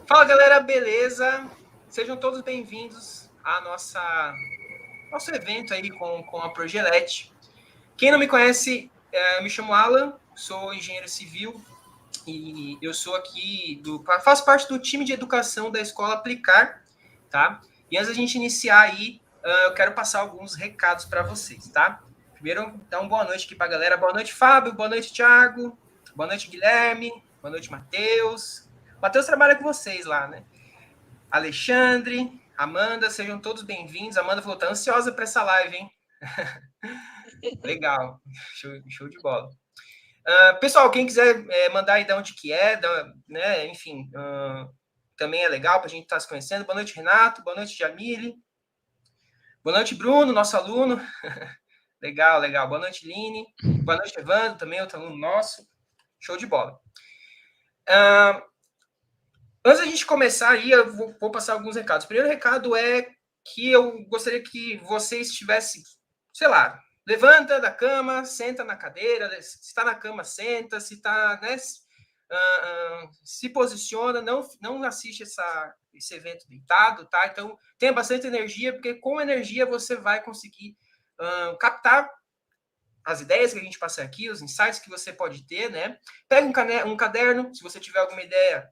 Fala galera, beleza? Sejam todos bem-vindos a nosso evento aí com a Progelete. Quem não me conhece, me chamo Alan, sou engenheiro civil e eu sou aqui faço parte do time de educação da Escola Aplicar, tá? E antes da gente iniciar aí, eu quero passar alguns recados para vocês, tá? Primeiro, dar uma boa noite aqui para a galera. Boa noite, Fábio. Boa noite, Thiago. Boa noite, Guilherme. Boa noite, Matheus. Matheus trabalha com vocês lá, né? Alexandre, Amanda, sejam todos bem-vindos. Amanda falou, tá ansiosa para essa live, hein? Legal, show de bola. Pessoal, quem quiser mandar aí de onde que né, enfim, também é legal para a gente estar se conhecendo. Boa noite, Renato. Boa noite, Jamile. Boa noite, Bruno, nosso aluno. Legal. Boa noite, Line. Boa noite, Evandro, também outro aluno nosso. Show de bola. Antes da gente começar aí, eu vou passar alguns recados. O primeiro recado é que eu gostaria que vocês tivessem, sei lá, levanta da cama, senta na cadeira, se está na cama, senta, se está, né, se posiciona, não assiste esse evento deitado, tá? Então, tenha bastante energia, porque com energia você vai conseguir captar as ideias que a gente passa aqui, os insights que você pode ter, né? Pega um caderno, se você tiver alguma ideia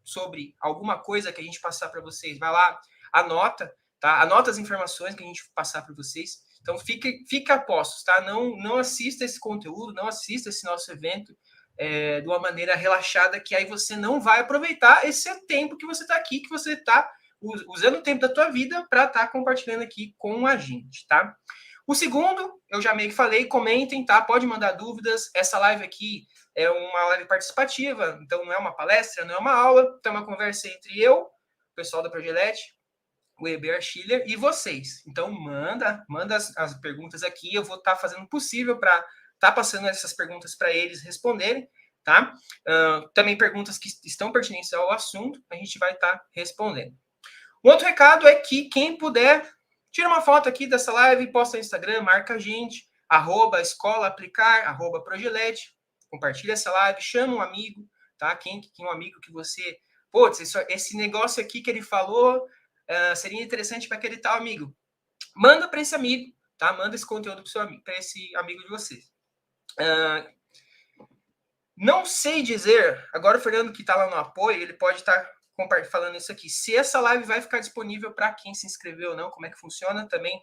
sobre alguma coisa que a gente passar para vocês, vai lá, anota, tá? Anota as informações que a gente passar para vocês. Então, fica a postos, tá? Não assista esse conteúdo, não assista esse nosso evento de uma maneira relaxada, que aí você não vai aproveitar esse tempo que você está aqui, que você está usando o tempo da tua vida para estar compartilhando aqui com a gente, tá? O segundo, eu já meio que falei, comentem, tá? Pode mandar dúvidas. Essa live aqui é uma live participativa, então não é uma palestra, não é uma aula, então é uma conversa entre eu, o pessoal da Progelete, o Eber Schiller e vocês. Então manda as perguntas aqui, eu vou estar fazendo o possível para estar passando essas perguntas para eles responderem, tá? Também perguntas que estão pertinentes ao assunto, a gente vai estar respondendo. Um outro recado é que quem puder, tira uma foto aqui dessa live, posta no Instagram, marca a gente, @escolaaplicar, @progelete, compartilha essa live, chama um amigo, tá? Quem é um amigo que você... Putz, esse negócio aqui que ele falou seria interessante para aquele tal amigo. Manda para esse amigo, tá? Manda esse conteúdo para esse amigo de vocês. Não sei dizer, agora o Fernando que está lá no apoio, ele pode estar falando isso aqui. Se essa live vai ficar disponível para quem se inscreveu ou não, como é que funciona também.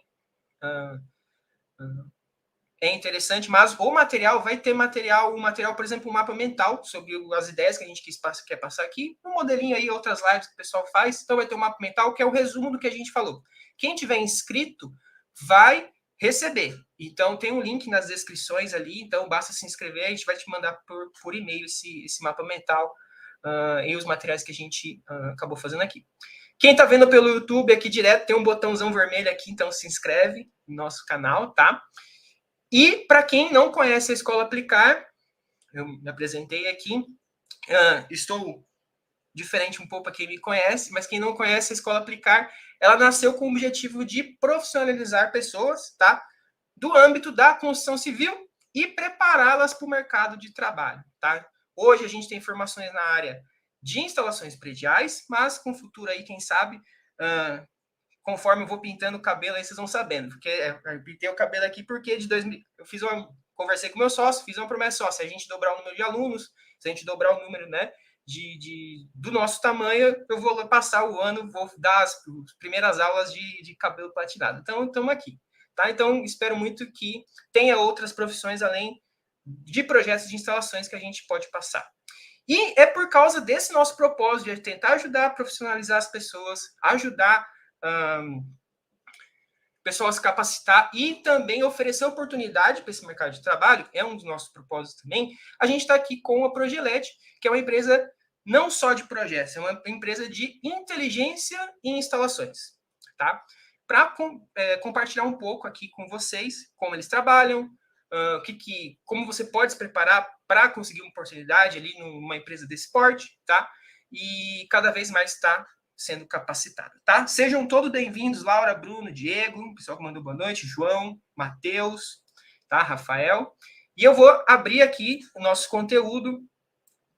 É interessante, mas o material vai ter um material, por exemplo, um mapa mental sobre as ideias que a gente quer passar aqui, um modelinho aí, outras lives que o pessoal faz, então vai ter um mapa mental que é o resumo do que a gente falou. Quem tiver inscrito vai receber. Então tem um link nas descrições ali, então basta se inscrever, a gente vai te mandar por e-mail esse mapa mental e os materiais que a gente acabou fazendo aqui. Quem está vendo pelo YouTube aqui direto, tem um botãozão vermelho aqui, então se inscreve no nosso canal, tá? E para quem não conhece a Escola Aplicar, eu me apresentei aqui, estou diferente um pouco para quem me conhece, mas quem não conhece a Escola Aplicar, ela nasceu com o objetivo de profissionalizar pessoas, tá? Do âmbito da construção civil e prepará-las para o mercado de trabalho, tá? Hoje a gente tem formações na área de instalações prediais, mas com o futuro aí, quem sabe, conforme eu vou pintando o cabelo, aí vocês vão sabendo. Porque eu pintei o cabelo aqui porque conversei com meu sócio, fiz uma promessa só, se a gente dobrar o número de alunos, se a gente dobrar o número, né, do nosso tamanho, eu vou passar o ano, vou dar as primeiras aulas de cabelo platinado. Então, estamos aqui. Tá? Então, espero muito que tenha outras profissões além de projetos de instalações que a gente pode passar. E é por causa desse nosso propósito de tentar ajudar a profissionalizar as pessoas, ajudar pessoal a se capacitar e também oferecer oportunidade para esse mercado de trabalho, é um dos nossos propósitos também. A gente está aqui com a Progelete, que é uma empresa não só de projetos, é uma empresa de inteligência e instalações, tá? Para compartilhar um pouco aqui com vocês como eles trabalham, como você pode se preparar para conseguir uma oportunidade ali numa empresa desse porte, tá? E cada vez mais está sendo capacitada, tá? Sejam todos bem-vindos, Laura, Bruno, Diego, pessoal que mandou boa noite, João, Matheus, tá? Rafael. E eu vou abrir aqui o nosso conteúdo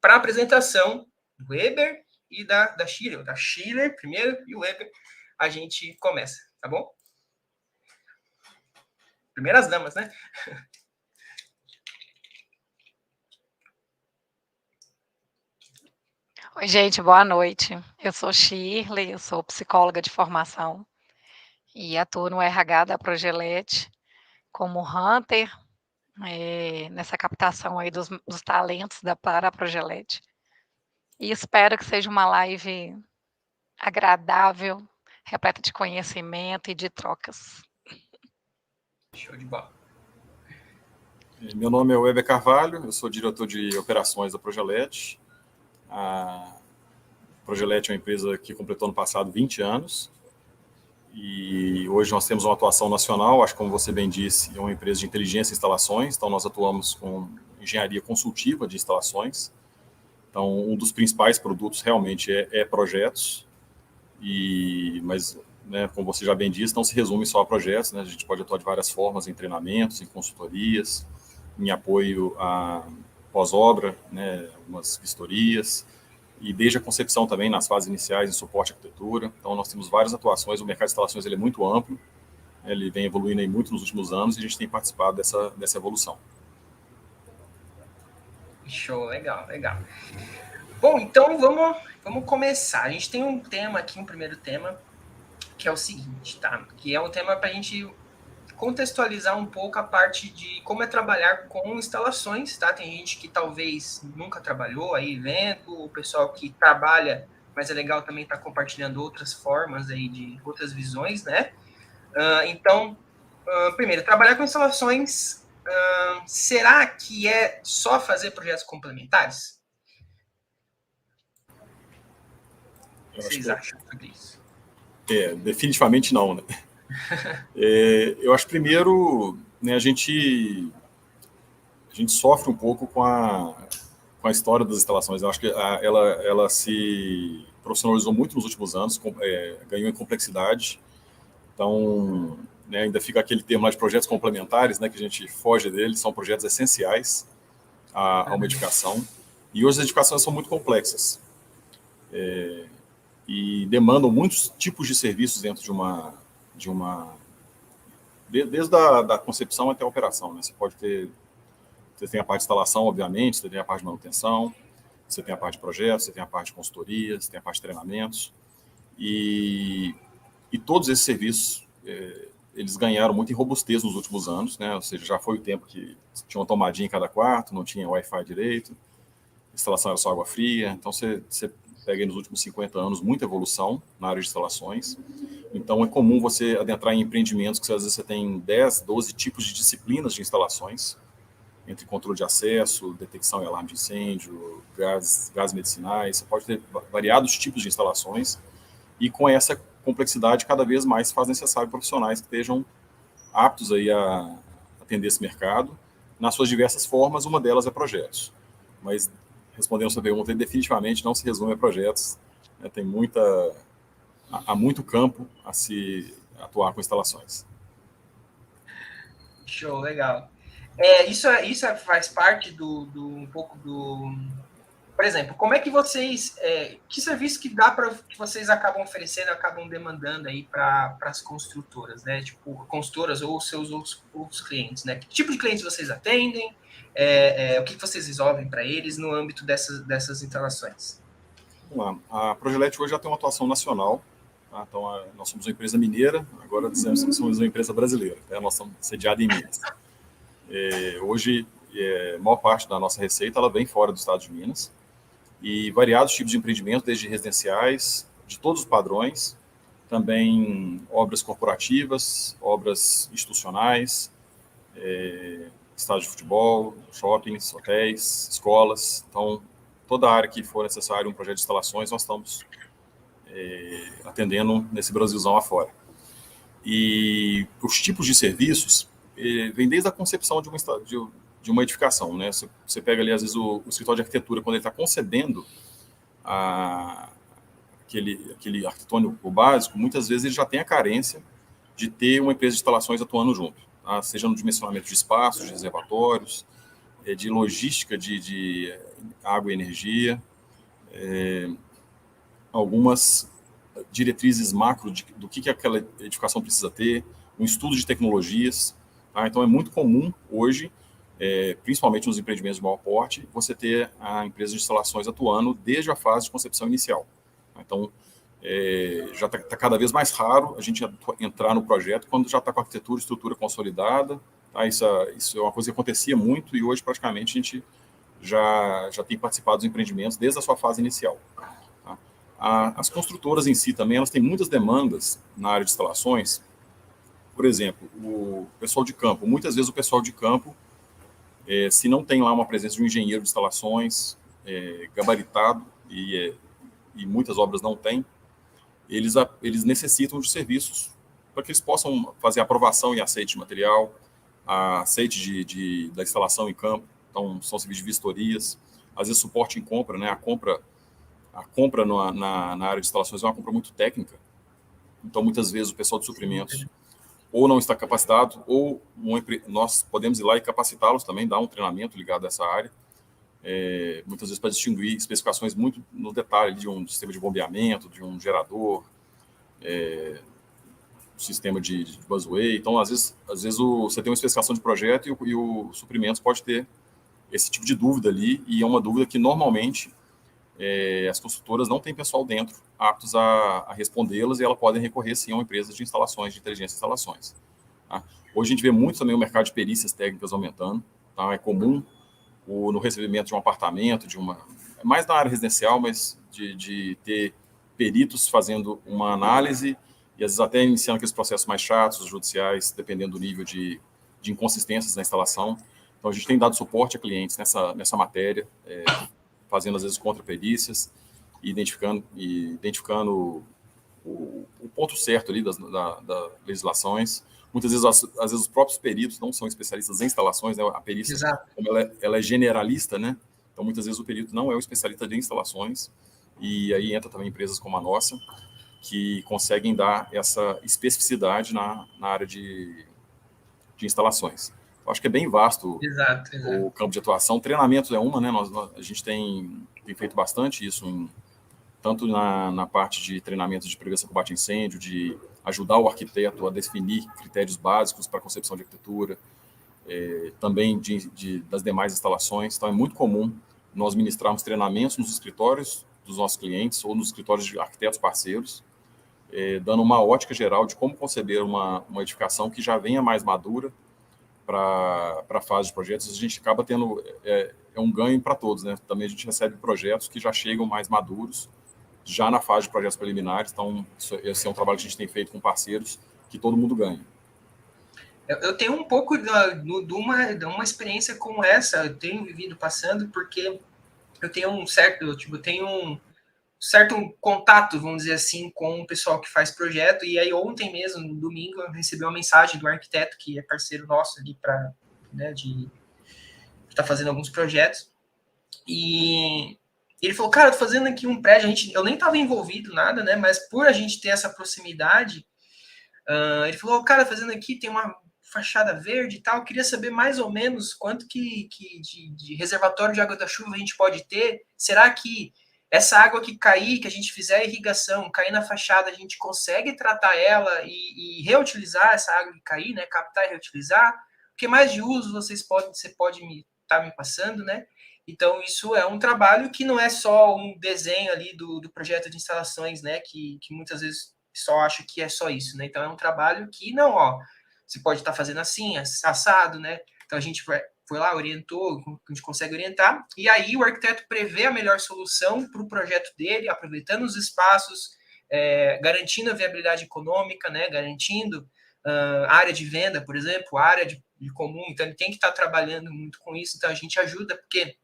para a apresentação do Weber e da Schiller. Da Schiller primeiro e o Weber a gente começa, tá bom? Primeiras damas, né? Oi, gente, boa noite. Eu sou Shirley, eu sou psicóloga de formação e atuo no RH da Progelete como hunter, nessa captação aí dos talentos para a Progelete. E espero que seja uma live agradável, repleta de conhecimento e de trocas. Show de bola. Meu nome é Weber Carvalho, eu sou diretor de operações da Progelete. A Progelete é uma empresa que completou no passado 20 anos e hoje nós temos uma atuação nacional, acho que como você bem disse, é uma empresa de inteligência e instalações, então nós atuamos com engenharia consultiva de instalações. Então, um dos principais produtos realmente é projetos, mas, né, como você já bem disse, não se resume só a projetos, né? A gente pode atuar de várias formas, em treinamentos, em consultorias, em apoio à pós-obra, né, algumas vistorias, e desde a concepção também, nas fases iniciais, em suporte à arquitetura. Então, nós temos várias atuações, o mercado de instalações ele é muito amplo, ele vem evoluindo aí muito nos últimos anos, e a gente tem participado dessa evolução. Show, legal, legal. Bom, então vamos começar. A gente tem um tema aqui, um primeiro tema, que é o seguinte, tá? Que é um tema para a gente contextualizar um pouco a parte de como é trabalhar com instalações, tá? Tem gente que talvez nunca trabalhou aí vendo, o pessoal que trabalha, mas é legal também estar compartilhando outras formas aí de outras visões, né? Então, primeiro, trabalhar com instalações, será que é só fazer projetos complementares? O que vocês acham sobre isso? Definitivamente não, né? Eu acho, primeiro, né, a gente sofre um pouco com a história das instalações. Eu acho que ela se profissionalizou muito nos últimos anos, ganhou em complexidade. Então, né, ainda fica aquele termo lá de projetos complementares, né, que a gente foge dele, são projetos essenciais a uma edificação. E hoje as edificações são muito complexas. E demandam muitos tipos de serviços dentro de uma desde a concepção até a operação, né? Você tem a parte de instalação, obviamente, você tem a parte de manutenção, você tem a parte de projetos, você tem a parte de consultoria, você tem a parte de treinamentos, e todos esses serviços, eles ganharam muito em robustez nos últimos anos, né? Ou seja, já foi o tempo que tinha uma tomadinha em cada quarto, não tinha Wi-Fi direito, a instalação era só água fria, então você pega aí nos últimos 50 anos muita evolução na área de instalações. Então, é comum você adentrar em empreendimentos que às vezes você tem 10, 12 tipos de disciplinas de instalações, entre controle de acesso, detecção e alarme de incêndio, gás medicinais, você pode ter variados tipos de instalações, e com essa complexidade, cada vez mais se faz necessário profissionais que estejam aptos aí a atender esse mercado, nas suas diversas formas, uma delas é projetos. Mas, respondendo a sua pergunta, definitivamente não se resume a projetos, né? Há muito campo a se atuar com instalações. Show, legal. Isso faz parte um pouco do... Por exemplo, como é que vocês... que serviço que vocês acabam oferecendo, acabam demandando aí para as construtoras, né? Tipo, construtoras ou seus outros clientes, né? Que tipo de clientes vocês atendem? O que vocês resolvem para eles no âmbito dessas instalações? Vamos lá. A Progelete hoje já tem uma atuação nacional. Tá? Então, nós somos uma empresa mineira, agora dizemos que somos uma empresa brasileira. Tá? Nós somos sediados em Minas. Hoje, a maior parte da nossa receita ela vem fora do estado de Minas. E variados tipos de empreendimentos, desde residenciais, de todos os padrões, também obras corporativas, obras institucionais, estádios de futebol, shoppings, hotéis, escolas. Então, toda a área que for necessário um projeto de instalações, nós estamos atendendo nesse Brasilzão afora. E os tipos de serviços vêm desde a concepção de uma edificação, né? Você pega ali, às vezes, o escritório de arquitetura, quando ele está concebendo aquele arquitetônico básico, muitas vezes ele já tem a carência de ter uma empresa de instalações atuando junto, tá? Seja no dimensionamento de espaços, de reservatórios, de logística de água e energia, algumas diretrizes macro do que aquela edificação precisa ter, um estudo de tecnologias. Tá? Então, é muito comum hoje, principalmente nos empreendimentos de maior porte, você ter a empresa de instalações atuando desde a fase de concepção inicial. Tá? Então, já está cada vez mais raro a gente entrar no projeto quando já está com a arquitetura e estrutura consolidada. Tá? Isso é uma coisa que acontecia muito e hoje, praticamente, a gente já tem participado dos empreendimentos desde a sua fase inicial. Tá? As construtoras em si também, elas têm muitas demandas na área de instalações. Por exemplo, o pessoal de campo. Muitas vezes o pessoal de campo, se não tem lá uma presença de um engenheiro de instalações gabaritado, e muitas obras não têm, eles necessitam de serviços para que eles possam fazer aprovação e aceite de material, aceite da instalação em campo. Então, são serviços de vistorias, às vezes suporte em compra, né? A compra na área de instalações é uma compra muito técnica. Então, muitas vezes, o pessoal de suprimentos ou não está capacitado, ou nós podemos ir lá e capacitá-los também, dar um treinamento ligado a essa área, muitas vezes para distinguir especificações muito no detalhe de um sistema de bombeamento, de um gerador, sistema de busway. Então, às vezes você tem uma especificação de projeto e o suprimentos pode ter esse tipo de dúvida ali, e é uma dúvida que normalmente as construtoras não têm pessoal dentro aptos a respondê-las, e elas podem recorrer sim a uma empresa de instalações, de inteligência de instalações. Tá? Hoje a gente vê muito também o mercado de perícias técnicas aumentando. Tá? É comum no recebimento de um apartamento, mais na área residencial, mas de ter peritos fazendo uma análise e às vezes até iniciando aqueles processos mais chatos, judiciais, dependendo do nível de inconsistências na instalação. Então, a gente tem dado suporte a clientes nessa matéria, fazendo, às vezes, contra-perícias, e identificando o ponto certo ali das legislações. Muitas vezes, às vezes, os próprios peritos não são especialistas em instalações, né? A perícia, como ela é generalista, né? Então, muitas vezes, o perito não é o especialista de instalações, e aí entra também empresas como a nossa, que conseguem dar essa especificidade na área de instalações. Eu acho que é bem vasto o campo de atuação. Treinamento é uma, né? A gente tem feito bastante isso, tanto na parte de treinamento de prevenção e combate a incêndio, de ajudar o arquiteto a definir critérios básicos para a concepção de arquitetura, também das demais instalações. Então, é muito comum nós ministrarmos treinamentos nos escritórios dos nossos clientes ou nos escritórios de arquitetos parceiros, dando uma ótica geral de como conceber uma edificação que já venha mais madura para a fase de projetos. A gente acaba tendo um ganho para todos, né? Também a gente recebe projetos que já chegam mais maduros, já na fase de projetos preliminares. Então, esse é um trabalho que a gente tem feito com parceiros que todo mundo ganha. Eu tenho um pouco de uma experiência como essa, eu tenho vivido passando, porque eu tenho um certo contato, vamos dizer assim, com o pessoal que faz projeto. E aí ontem mesmo, no domingo, eu recebi uma mensagem do arquiteto, que é parceiro nosso ali para, né, de estar fazendo alguns projetos. E ele falou, cara, eu tô fazendo aqui um prédio, eu nem estava envolvido nada, né, mas por a gente ter essa proximidade, ele falou, cara, fazendo aqui tem uma fachada verde e tal, queria saber mais ou menos quanto que de reservatório de água da chuva a gente pode ter. Será que essa água que cair, que a gente fizer a irrigação, cair na fachada, a gente consegue tratar ela e reutilizar essa água que cair, né? Captar e reutilizar? O que mais de uso você pode me passando, né? Então, isso é um trabalho que não é só um desenho ali do projeto de instalações, né? Que muitas vezes só acha que é só isso, né? Então, é um trabalho que não, você pode estar fazendo assim, assado, né? Então, a gente foi lá, orientou, a gente consegue orientar, e aí o arquiteto prevê a melhor solução para o projeto dele, aproveitando os espaços, garantindo a viabilidade econômica, né, garantindo área de venda, por exemplo, área de comum. Então, ele tem que estar trabalhando muito com isso. Então, a gente ajuda, porque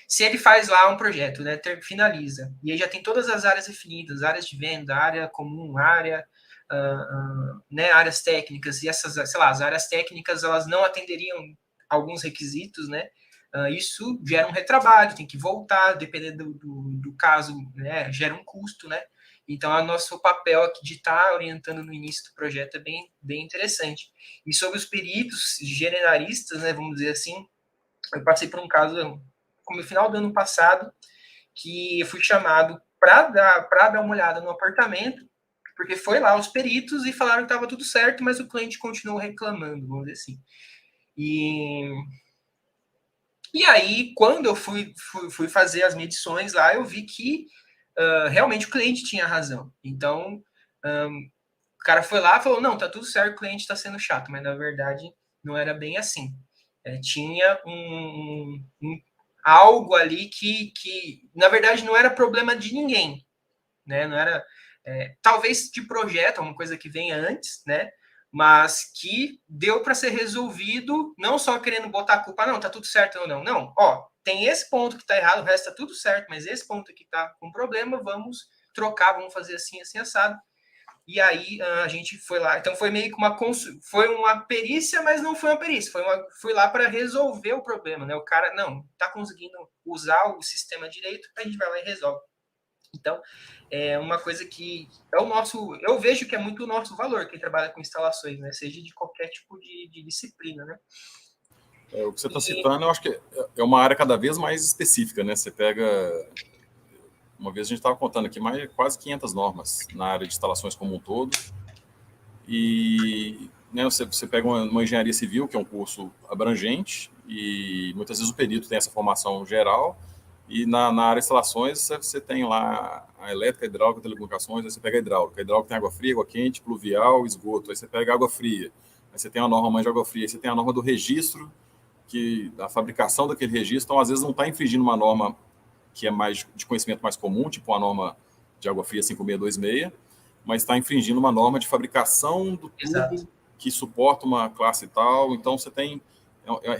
se ele faz lá um projeto, né, finaliza, e aí já tem todas as áreas definidas, áreas de venda, área comum, né, áreas técnicas, e essas, sei lá, as áreas técnicas, elas não atenderiam alguns requisitos, né? Isso gera um retrabalho, tem que voltar, dependendo do caso, né? Gera um custo, né? Então, o nosso papel aqui de estar orientando no início do projeto é bem interessante. E sobre os peritos generalistas, né, vamos dizer assim, eu passei por um caso, como no final do ano passado, que eu fui chamado para dar uma olhada no apartamento, porque foi lá os peritos e falaram que estava tudo certo, mas o cliente continuou reclamando, vamos dizer assim. E aí, quando eu fui fazer as medições lá, eu vi que realmente o cliente tinha razão. Então, o cara foi lá e falou, não, tá tudo certo, o cliente está sendo chato, mas na verdade não era bem assim. Tinha algo ali que, na verdade, não era problema de ninguém, né? Não era, talvez de projeto, uma coisa que venha antes, né? Mas que deu para ser resolvido, não só querendo botar a culpa, não, tá tudo certo ou não. Não, ó, tem esse ponto que tá errado, o resto tá tudo certo, mas esse ponto aqui tá com problema, vamos trocar, vamos fazer assim, assim, assado. E aí a gente foi lá. Então foi meio que foi uma perícia, mas não foi uma perícia. Fui lá para resolver o problema, né? O cara não tá conseguindo usar o sistema direito, a gente vai lá e resolve. Então, é uma coisa que é o nosso. Eu vejo que é muito o nosso valor quem trabalha com instalações, né? Seja de qualquer tipo de disciplina, né? O que você está citando, eu acho que é uma área cada vez mais específica, né? Você pega. Uma vez a gente estava contando aqui quase 500 normas na área de instalações como um todo. E né, você pega uma engenharia civil, que é um curso abrangente, e muitas vezes o perito tem essa formação geral, e na área de instalações você tem lá a elétrica, a hidráulica, telecomunicações, aí você pega a hidráulica. A hidráulica tem água fria, água quente, pluvial, esgoto. Aí você pega água fria, aí você tem a norma mais de água fria, aí você tem a norma do registro, que a fabricação daquele registro, então às vezes não está infringindo uma norma que é mais de conhecimento mais comum, tipo a norma de água fria 5626, mas está infringindo uma norma de fabricação do tubo. Exato. Que suporta uma classe tal. Então você tem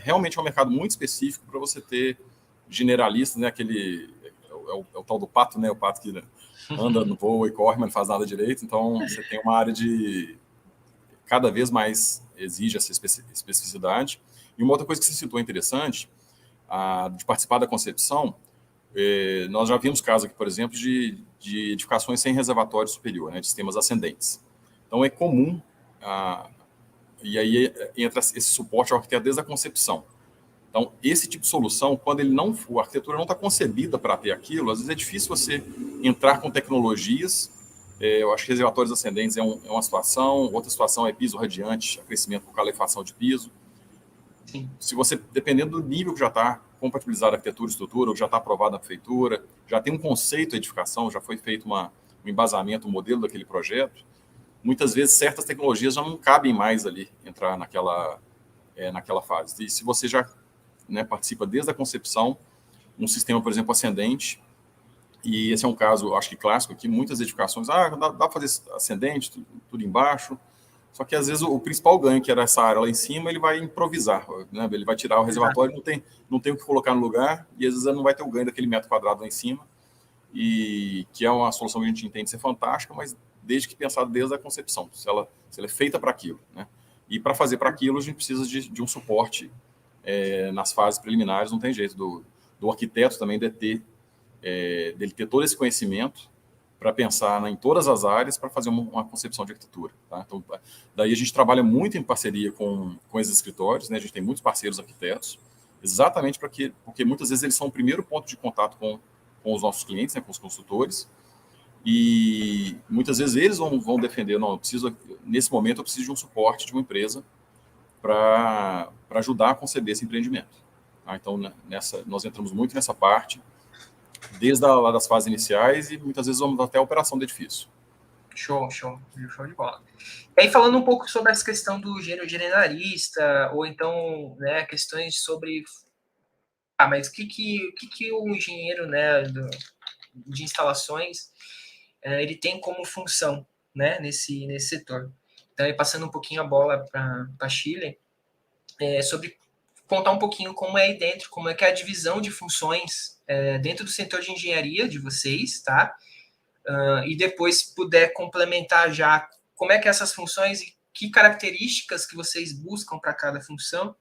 realmente um mercado muito específico para você ter generalistas, né? Aquele é o tal do pato, né? O pato que anda no voo e corre, mas não faz nada direito. Então você tem uma área de cada vez mais exige essa especificidade. E uma outra coisa que você citou interessante, de participar da concepção. Nós já vimos casos aqui, por exemplo, de edificações sem reservatório superior, né, de sistemas ascendentes. Então, é comum, e aí entra esse suporte ao arquiteto desde a concepção. Então, esse tipo de solução, quando a arquitetura não está concebida para ter aquilo, às vezes é difícil você entrar com tecnologias. Eu acho que reservatórios ascendentes é uma situação, outra situação é piso radiante, aquecimento por calefação de piso. Sim. Se você, dependendo do nível que já está compatibilizado a arquitetura e estrutura, ou já está aprovado na prefeitura, já tem um conceito de edificação, já foi feito um embasamento, um modelo daquele projeto, muitas vezes certas tecnologias já não cabem mais ali entrar naquela fase. E se você já participa desde a concepção, um sistema, por exemplo, ascendente, e esse é um caso, acho que clássico aqui, muitas edificações, dá para fazer ascendente, tudo embaixo. Só que, às vezes, o principal ganho, que era essa área lá em cima, ele vai improvisar, né? Ele vai tirar o reservatório, não tem o que colocar no lugar, e às vezes ele não vai ter o ganho daquele metro quadrado lá em cima, e que é uma solução que a gente entende ser fantástica, mas desde que pensado desde a concepção, se ela é feita para aquilo, né? E para fazer para aquilo, a gente precisa de um suporte nas fases preliminares, não tem jeito do arquiteto também dele ter todo esse conhecimento para pensar em todas as áreas para fazer uma concepção de arquitetura. Tá? Então, daí a gente trabalha muito em parceria com esses escritórios, né? A gente tem muitos parceiros arquitetos, exatamente porque muitas vezes eles são o primeiro ponto de contato com os nossos clientes, né? Com os consultores, e muitas vezes eles vão defender, não, nesse momento eu preciso de um suporte de uma empresa para ajudar a conceber esse empreendimento. Tá? Então, nós entramos muito nessa parte, desde lá das fases iniciais, e muitas vezes vamos até a operação do edifício. Show de bola. E aí, falando um pouco sobre essa questão do engenheiro generalista, ou então, né, questões sobre... mas o que o engenheiro, né, de instalações, ele tem como função, né, nesse setor? Então, aí, passando um pouquinho a bola para a Chile, sobre contar um pouquinho como é aí dentro, como é que é a divisão de funções dentro do setor de engenharia de vocês, tá? E depois puder complementar já como é que essas funções e que características que vocês buscam para cada função.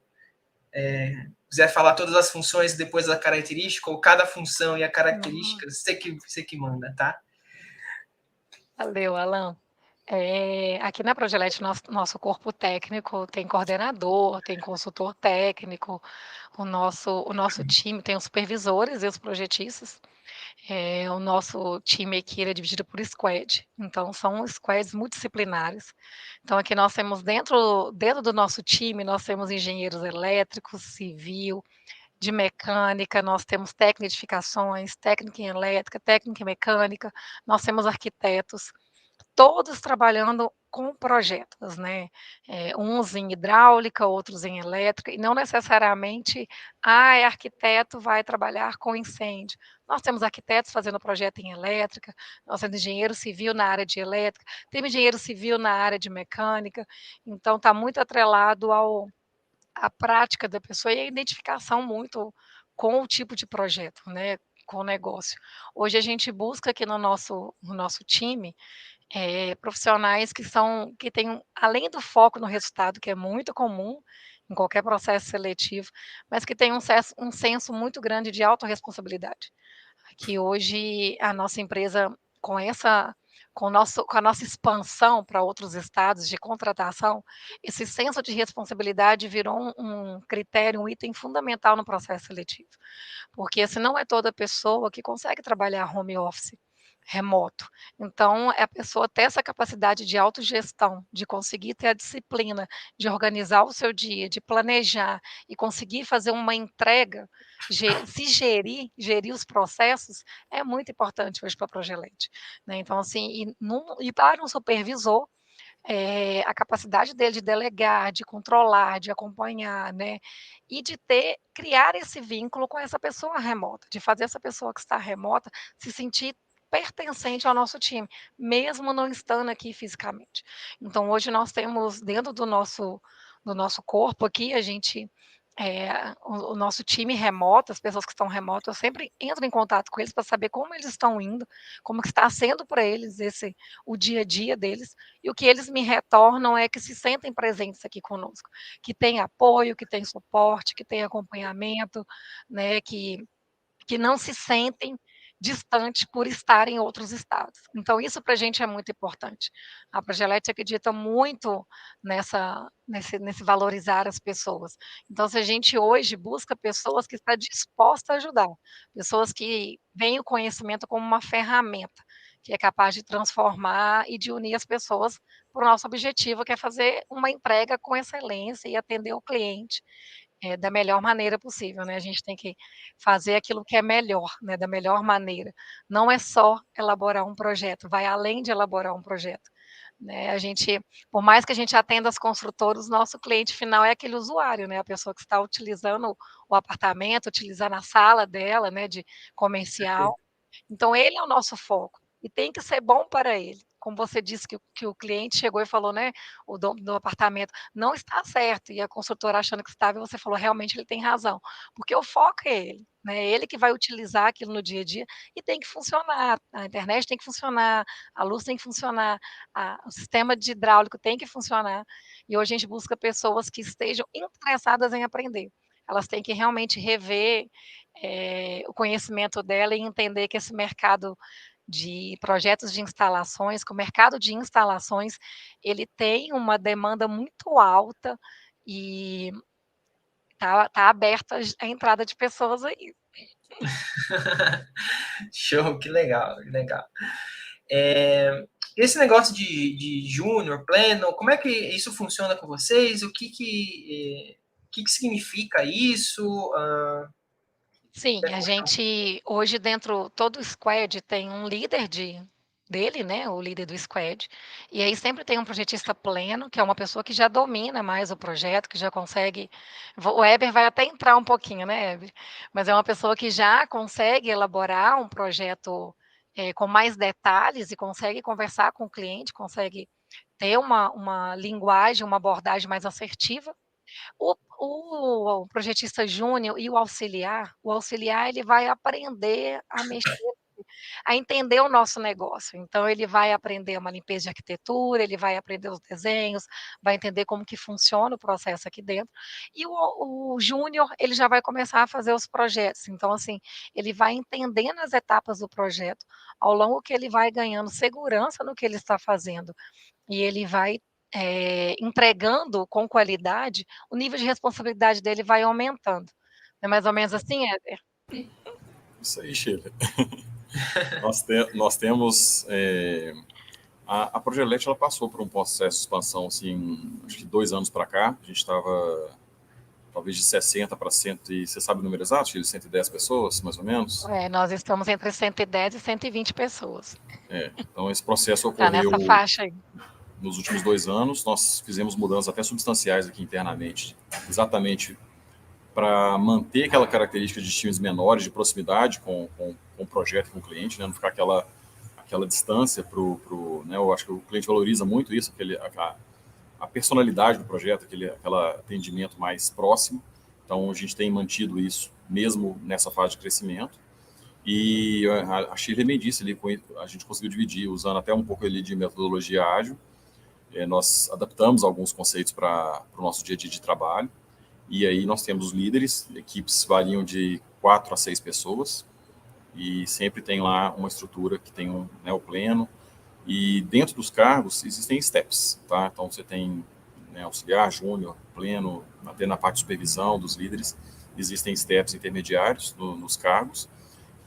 Quiser falar todas as funções depois da característica, ou cada função e a característica, você que manda, tá? Valeu, Alan. Aqui na Progelete, nosso corpo técnico tem coordenador, tem consultor técnico, o nosso time tem os supervisores e os projetistas. O nosso time aqui ele é dividido por squad, então são squads multidisciplinares. Então aqui nós temos dentro do nosso time, nós temos engenheiros elétricos, civil, de mecânica, nós temos técnico de edificações, técnica em elétrica, técnica em mecânica, nós temos arquitetos, todos trabalhando com projetos, né, uns em hidráulica, outros em elétrica, e não necessariamente, é arquiteto, vai trabalhar com incêndio. Nós temos arquitetos fazendo projeto em elétrica, nós temos engenheiro civil na área de elétrica, temos engenheiro civil na área de mecânica, então está muito atrelado à prática da pessoa e à identificação muito com o tipo de projeto, né, com o negócio. Hoje a gente busca aqui no nosso time profissionais que têm, além do foco no resultado, que é muito comum em qualquer processo seletivo, mas que tem um senso muito grande de autorresponsabilidade. Que hoje a nossa empresa, com essa com a nossa expansão para outros estados de contratação, esse senso de responsabilidade virou um critério, um item fundamental no processo seletivo, porque se não é toda pessoa que consegue trabalhar home office, remoto. Então, é a pessoa ter essa capacidade de autogestão, de conseguir ter a disciplina, de organizar o seu dia, de planejar e conseguir fazer uma entrega, se gerir os processos, é muito importante hoje para a Progelete, né. Então, assim, e para um supervisor, a capacidade dele de delegar, de controlar, de acompanhar, né, e de criar esse vínculo com essa pessoa remota, de fazer essa pessoa que está remota se sentir pertencente ao nosso time, mesmo não estando aqui fisicamente. Então hoje nós temos dentro do nosso corpo aqui, a gente, o nosso time remoto, as pessoas que estão remotas, eu sempre entro em contato com eles para saber como eles estão indo, como que está sendo para eles o dia a dia deles, e o que eles me retornam é que se sentem presentes aqui conosco, que tem apoio, que tem suporte, que tem acompanhamento, né, que não se sentem distantes por estar em outros estados. Então isso para a gente é muito importante. A Progelete acredita muito nesse valorizar as pessoas. Então se a gente hoje busca pessoas que está disposta a ajudar, pessoas que veem o conhecimento como uma ferramenta, que é capaz de transformar e de unir as pessoas para o nosso objetivo, que é fazer uma entrega com excelência e atender o cliente da melhor maneira possível, né, a gente tem que fazer aquilo que é melhor, né, da melhor maneira. Não é só elaborar um projeto, vai além de elaborar um projeto, né, por mais que a gente atenda as construtoras, o nosso cliente final é aquele usuário, né, a pessoa que está utilizando o apartamento, utilizando a sala dela, né, de comercial. Então ele é o nosso foco, e tem que ser bom para ele. Como você disse que o cliente chegou e falou, né, o dono do apartamento: "Não está certo", e a consultora achando que estava, e você falou: "Realmente ele tem razão", porque o foco é ele, né, ele que vai utilizar aquilo no dia a dia e tem que funcionar, a internet tem que funcionar, a luz tem que funcionar, o sistema de hidráulico tem que funcionar, e hoje a gente busca pessoas que estejam interessadas em aprender. Elas têm que realmente rever o conhecimento dela e entender que esse mercado de projetos de instalações, que o mercado de instalações, ele tem uma demanda muito alta e tá aberta a entrada de pessoas aí. Show, que legal, que legal. Esse negócio de júnior, pleno, como é que isso funciona com vocês? O que significa isso? Sim, a gente hoje dentro todo o squad tem um líder dele, né, o líder do squad, e aí sempre tem um projetista pleno, que é uma pessoa que já domina mais o projeto, que já consegue o Eber vai até entrar um pouquinho, né, Eber? Mas é uma pessoa que já consegue elaborar um projeto, com mais detalhes e consegue conversar com o cliente, consegue ter uma linguagem, uma abordagem mais assertiva. O projetista júnior e o auxiliar ele vai aprender a mexer, a entender o nosso negócio. Então ele vai aprender uma limpeza de arquitetura, ele vai aprender os desenhos, vai entender como que funciona o processo aqui dentro. E o júnior, ele já vai começar a fazer os projetos. Então, assim, ele vai entendendo as etapas do projeto, ao longo que ele vai ganhando segurança no que ele está fazendo e ele vai entregando com qualidade, o nível de responsabilidade dele vai aumentando. Não é mais ou menos assim, Éder? Isso aí, Sheila. Nós temos... a Progelete, ela passou por um processo de expansão, assim, acho que 2 anos para cá. A gente estava talvez de 60 para 100, você sabe o número exato, Sheila? 110 pessoas, mais ou menos? Nós estamos entre 110 e 120 pessoas. Então, esse processo Está ocorreu nessa faixa aí. nos últimos 2 anos. Nós fizemos mudanças até substanciais aqui internamente, exatamente para manter aquela característica de times menores, de proximidade com o projeto, com o cliente, né? Não ficar aquela distância né? Eu acho que o cliente valoriza muito isso, a personalidade do projeto, aquele atendimento mais próximo. Então, a gente tem mantido isso mesmo nessa fase de crescimento. E a Shirley bem disse ali, a gente conseguiu dividir, usando até um pouco ali de metodologia ágil. Nós adaptamos alguns conceitos para o nosso dia a dia de trabalho. E aí nós temos os líderes, equipes variam de 4 a 6 pessoas, e sempre tem lá uma estrutura que tem né, o pleno, e dentro dos cargos existem steps, tá? Então você tem, né, auxiliar, júnior, pleno, até na parte de supervisão dos líderes, existem steps intermediários nos cargos,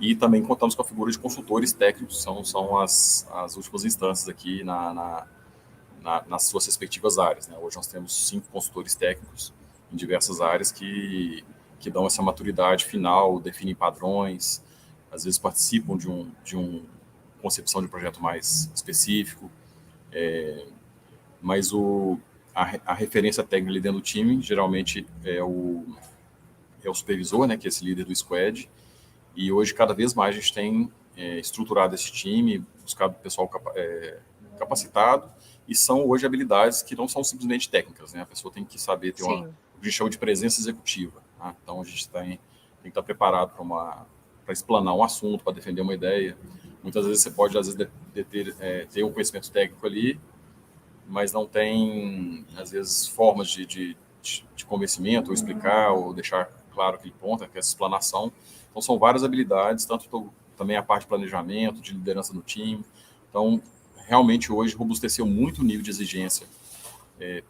e também contamos com a figura de consultores técnicos, são as últimas instâncias aqui nas suas respectivas áreas, né? Hoje nós temos 5 consultores técnicos em diversas áreas que dão essa maturidade final, definem padrões, às vezes participam de uma concepção de projeto mais específico, mas a referência técnica ali dentro do time geralmente é o supervisor, né, que é esse líder do squad, e hoje cada vez mais a gente tem estruturado esse time, buscado pessoal capacitado, e são hoje habilidades que não são simplesmente técnicas, né? A pessoa tem que saber ter o que a gente chama de presença executiva, tá? Então a gente tem que estar preparado para explanar um assunto, para defender uma ideia. Muitas vezes você pode, às vezes, ter um conhecimento técnico ali, mas não tem, às vezes, formas de convencimento, ou explicar, ou deixar claro aquele ponto, essa explanação. Então são várias habilidades, também a parte de planejamento, de liderança no time. Então, realmente hoje robusteceu muito o nível de exigência,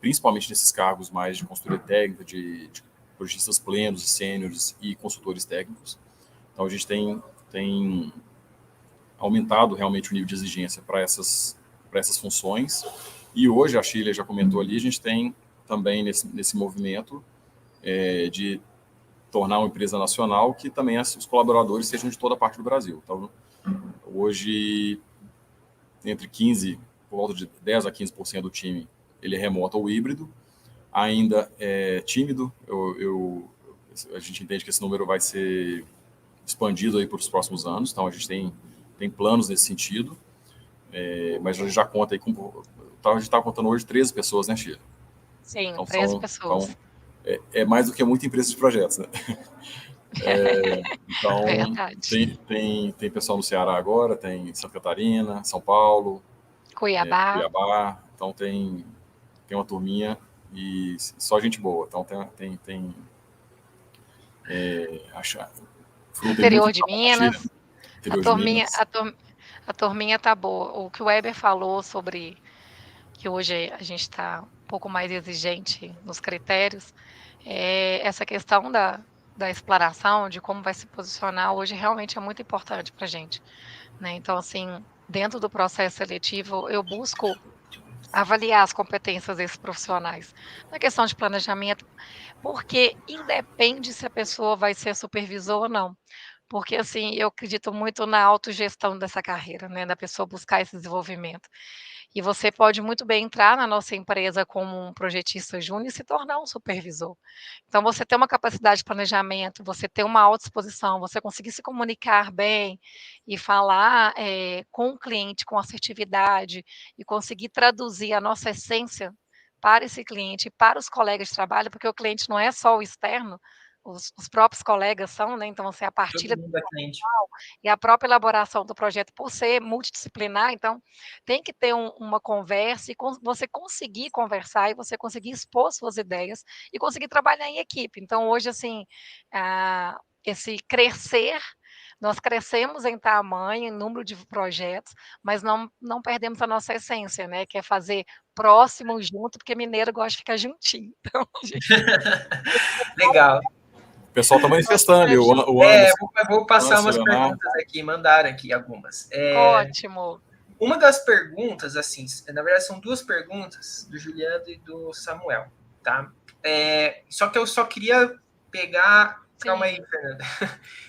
principalmente nesses cargos mais de consultoria técnica, de projetistas plenos, sêniores e consultores técnicos. Então a gente tem aumentado realmente o nível de exigência para essas funções. E hoje, a Sheila já comentou ali, a gente tem também nesse movimento de tornar uma empresa nacional que também os colaboradores sejam de toda a parte do Brasil. Então, hoje, por volta de 10 a 15% do time, ele é remoto ou híbrido, ainda é tímido. A gente entende que esse número vai ser expandido aí para os próximos anos, então a gente tem planos nesse sentido, mas a gente já conta aí com... A gente está contando hoje 13 pessoas, né, Sheila? Sim, então, 13 pessoas. Então, é mais do que muita empresa de projetos, né? Então, tem pessoal no Ceará agora, tem Santa Catarina, São Paulo, Cuiabá. Então tem uma turminha e só gente boa. Então tem interior de Minas. A turminha tá boa. O que o Weber falou sobre que hoje a gente está um pouco mais exigente nos critérios, essa questão da exploração, de como vai se posicionar, hoje realmente é muito importante para a gente, né? Então, assim, dentro do processo seletivo, eu busco avaliar as competências desses profissionais. Na questão de planejamento, porque independe se a pessoa vai ser supervisor ou não. Porque, assim, eu acredito muito na autogestão dessa carreira, né, da pessoa buscar esse desenvolvimento. E você pode muito bem entrar na nossa empresa como um projetista júnior e se tornar um supervisor. Então, você ter uma capacidade de planejamento, você ter uma autodisposição, você conseguir se comunicar bem e falar com o cliente com assertividade e conseguir traduzir a nossa essência para esse cliente e para os colegas de trabalho, porque o cliente não é só o externo, os próprios colegas são, né? Então, você a partilha e a própria elaboração do projeto, por ser multidisciplinar, então tem que ter uma conversa e você conseguir conversar e você conseguir expor suas ideias e conseguir trabalhar em equipe. Então, hoje, assim, esse crescer, nós crescemos em tamanho, em número de projetos, mas não perdemos a nossa essência, né? Que é fazer próximo, junto, porque mineiro gosta de ficar juntinho. Então, a gente Legal. O pessoal está manifestando, o É, Anderson, vou passar Anderson, umas Leonardo. perguntas aqui, mandaram aqui algumas. Ótimo. Uma das perguntas, assim, na verdade são duas perguntas, do Juliano e do Samuel, tá? Só que eu só queria pegar... Sim. Calma aí, Fernanda.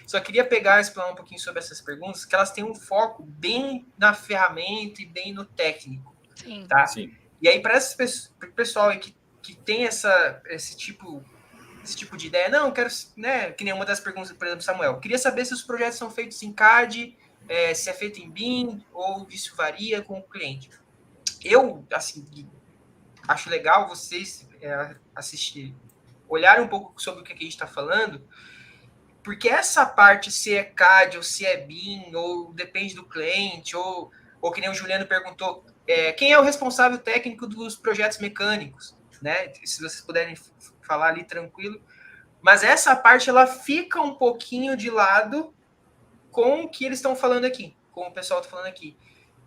Só queria pegar e explanar um pouquinho sobre essas perguntas, que elas têm um foco bem na ferramenta e bem no técnico. Sim. Tá? Sim. E aí, para o pessoal aí que tem esse tipo de ideia, não, quero, né, que nem uma das perguntas, por exemplo, Samuel, queria saber se os projetos são feitos em CAD, se é feito em BIM, ou isso varia com o cliente. Eu, assim, acho legal vocês assistirem, olharem um pouco sobre o que a gente está falando, porque essa parte, se é CAD ou se é BIM, ou depende do cliente, ou que nem o Juliano perguntou, quem é o responsável técnico dos projetos mecânicos, né? Se vocês puderem falar ali tranquilo. Mas essa parte, ela fica um pouquinho de lado com o que eles estão falando aqui, com o pessoal está falando aqui,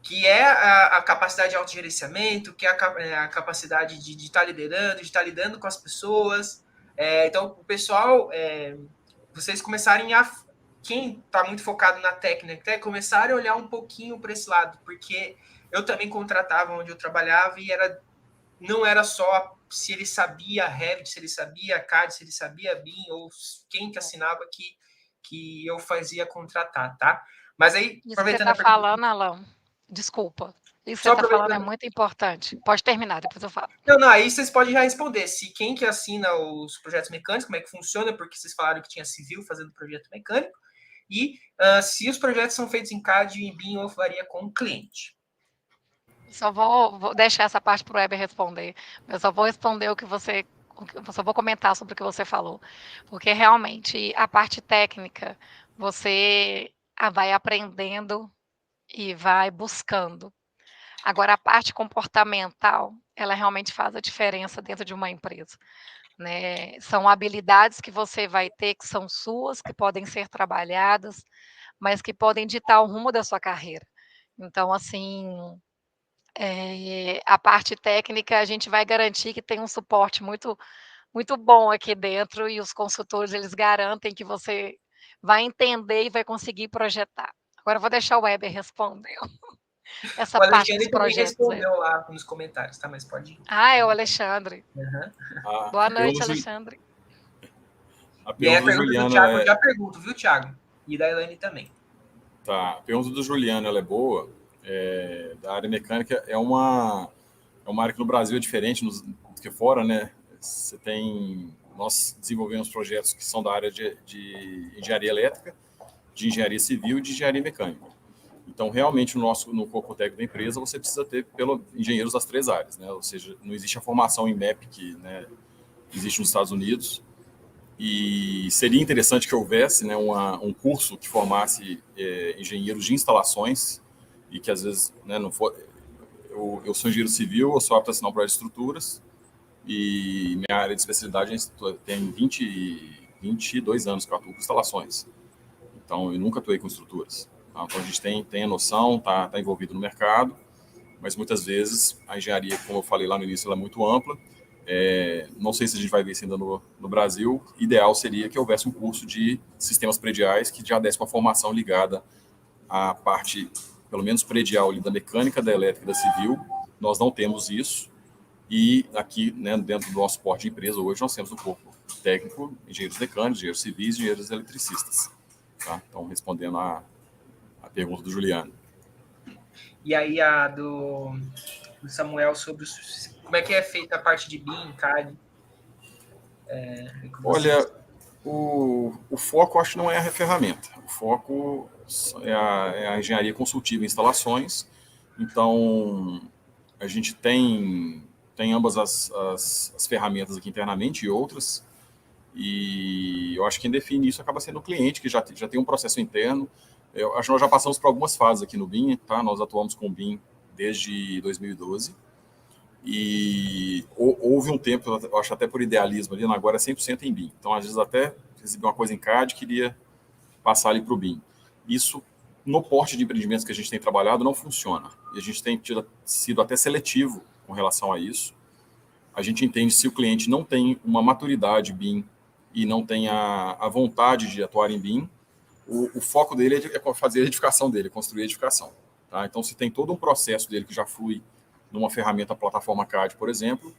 que é a capacidade de autogerenciamento, que é a capacidade de estar liderando, de estar lidando com as pessoas. Então, o pessoal, vocês começarem quem está muito focado na técnica, começarem a olhar um pouquinho para esse lado, porque eu também contratava onde eu trabalhava e não era só se ele sabia Revit, se ele sabia CAD, se ele sabia BIM, ou quem que assinava que eu fazia contratar, tá? Mas aí, Isso que você aproveitando está a pergunta... falando, Alan, desculpa. Isso que você Só está falando é aproveitando... muito importante. Pode terminar, depois eu falo. Não, aí vocês podem já responder. Se quem que assina os projetos mecânicos, como é que funciona, porque vocês falaram que tinha civil fazendo projeto mecânico, e se os projetos são feitos em CAD, em BIM ou varia com o cliente. Só vou deixar essa parte para o Weber responder. Eu só vou responder eu só vou comentar sobre o que você falou. Porque realmente a parte técnica você vai aprendendo e vai buscando. Agora, a parte comportamental, ela realmente faz a diferença dentro de uma empresa, né? São habilidades que você vai ter, que são suas, que podem ser trabalhadas, mas que podem ditar o rumo da sua carreira. Então, assim, a parte técnica, a gente vai garantir que tem um suporte muito muito bom aqui dentro e os consultores, eles garantem que você vai entender e vai conseguir projetar. Agora eu vou deixar o Weber responder essa O parte dos Alexandre também projetos aí. respondeu lá nos comentários, tá? Mas pode ir. Ah, é o Alexandre. A Boa noite, pergunta do- Alexandre. A E aí a pergunta do pergunta do Juliano, Thiago, eu já pergunto, viu, Thiago? E da Elaine também. tá. A pergunta do Juliano, ela é boa. Da área mecânica é uma área que no Brasil é diferente do que fora, né? Nós desenvolvemos projetos que são da área de engenharia elétrica, de engenharia civil e de engenharia mecânica. Então, realmente, no corpo técnico da empresa, você precisa ter engenheiros das três áreas, né? Ou seja, não existe a formação em MEP que, né, existe nos Estados Unidos. E seria interessante que houvesse, né, um curso que formasse engenheiros de instalações e que, às vezes, né, não for... Eu sou engenheiro civil, eu sou apto a assinar um projeto de estruturas e minha área de especialidade tem 22 anos que eu atuo com instalações. Então, eu nunca atuei com estruturas. Então, a gente tem a noção, tá envolvido no mercado, mas muitas vezes a engenharia, como eu falei lá no início, ela é muito ampla. Não sei se a gente vai ver isso ainda no Brasil. Ideal seria que houvesse um curso de sistemas prediais que já desse uma formação ligada à parte, pelo menos predial, ali, da mecânica, da elétrica e da civil. Nós não temos isso. E aqui, né, dentro do nosso porte de empresa, hoje nós temos no corpo técnico engenheiros mecânicos, engenheiros civis e engenheiros eletricistas. Tá? Então, respondendo a pergunta do Juliano. E aí a do Samuel sobre como é que é feita a parte de BIM, CAD. Olha, o foco, acho que não é a ferramenta. O foco é a engenharia consultiva em instalações. Então, a gente tem ambas as ferramentas aqui internamente e outras. E eu acho que quem define isso acaba sendo o cliente, que já tem um processo interno. Eu acho que nós já passamos por algumas fases aqui no BIM, tá? Nós atuamos com o BIM desde 2012. E houve um tempo, eu acho até por idealismo ali, agora é 100% em BIM. Então, às vezes, até recebi uma coisa em CAD e queria passar ali para o BIM. Isso, no porte de empreendimentos que a gente tem trabalhado, não funciona. E a gente tem sido até seletivo com relação a isso. A gente entende se o cliente não tem uma maturidade BIM e não tem a vontade de atuar em BIM, o foco dele é fazer a edificação dele, construir a edificação. Tá? Então, se tem todo um processo dele que já flui numa ferramenta, plataforma CAD, por exemplo,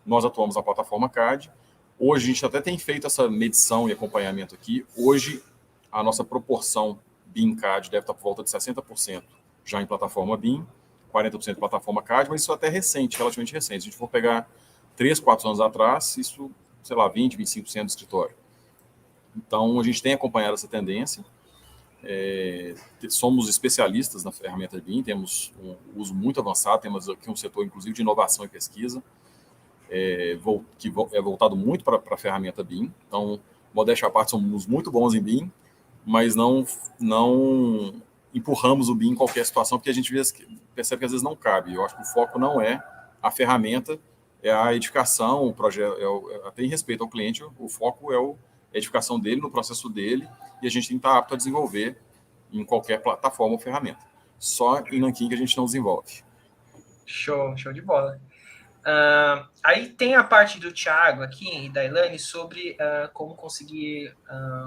nós atuamos na plataforma CAD. Hoje, a gente até tem feito essa medição e acompanhamento aqui. Hoje, a nossa proporção BIM CAD deve estar por volta de 60% já em plataforma BIM, 40% em plataforma CAD, mas isso é até recente, relativamente recente. Se a gente for pegar 3, 4 anos atrás, isso, sei lá, 20%, 25% do escritório. Então, a gente tem acompanhado essa tendência. Somos especialistas na ferramenta BIM, temos um uso muito avançado, temos aqui um setor, inclusive, de inovação e pesquisa, que é voltado muito para a ferramenta BIM. Então, modéstia à parte, somos muito bons em BIM, mas não empurramos o BIM em qualquer situação, porque a gente percebe que às vezes não cabe. Eu acho que o foco não é a ferramenta, é a edificação, o projeto, até em respeito ao cliente, o foco é a edificação dele, no processo dele, e a gente tem que estar apto a desenvolver em qualquer plataforma ou ferramenta. Só em Nanquim que a gente não desenvolve. Show de bola. Aí tem a parte do Thiago aqui e da Elaine sobre como conseguir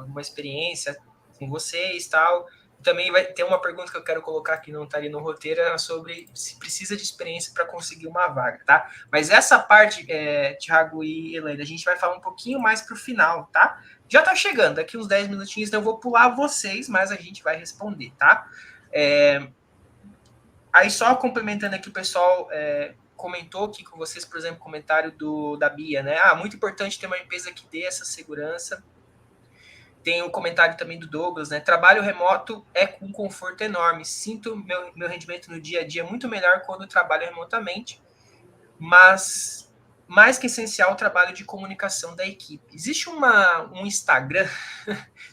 uma experiência com vocês e tal. Também vai ter uma pergunta que eu quero colocar que não está ali no roteiro, sobre se precisa de experiência para conseguir uma vaga, tá? Mas essa parte, Thiago e Elaine, a gente vai falar um pouquinho mais para o final, tá? Já está chegando, daqui uns 10 minutinhos, então eu vou pular vocês, mas a gente vai responder, tá? Aí só complementando aqui, o pessoal comentou aqui com vocês, por exemplo, o comentário da Bia, né? Muito importante ter uma empresa que dê essa segurança. Tem o comentário também do Douglas, né? Trabalho remoto é com conforto enorme. Sinto meu rendimento no dia a dia muito melhor quando trabalho remotamente, mas mais que essencial o trabalho de comunicação da equipe. Existe um Instagram,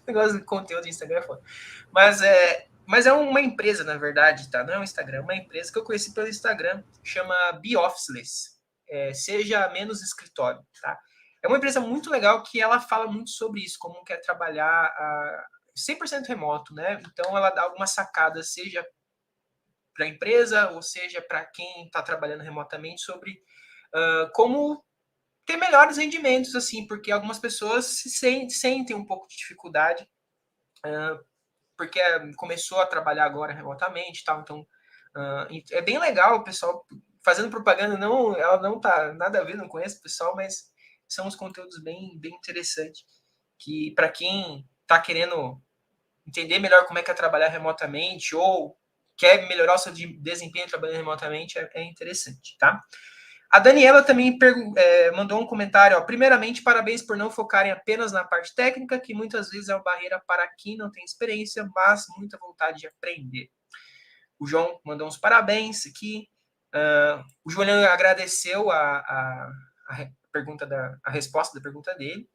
negócio de conteúdo de Instagram é foda, mas é uma empresa, na verdade, tá? Não é um Instagram, é uma empresa que eu conheci pelo Instagram, chama Be Officeless, seja menos escritório, tá? É uma empresa muito legal que ela fala muito sobre isso, como quer trabalhar 100% remoto, né? Então, ela dá algumas sacadas, seja para a empresa, ou seja, para quem está trabalhando remotamente, sobre como ter melhores rendimentos, assim, porque algumas pessoas sentem um pouco de dificuldade, porque começou a trabalhar agora remotamente e tal, então é bem legal o pessoal fazendo propaganda, ela não tá nada a ver, não conheço o pessoal, mas são uns conteúdos bem interessantes, que para quem está querendo entender melhor como é que é trabalhar remotamente, ou quer melhorar o seu desempenho trabalhando remotamente, é interessante, tá? A Daniela também mandou um comentário, primeiramente, parabéns por não focarem apenas na parte técnica, que muitas vezes é uma barreira para quem não tem experiência, mas muita vontade de aprender. O João mandou uns parabéns aqui. O Juliano agradeceu a resposta da pergunta dele.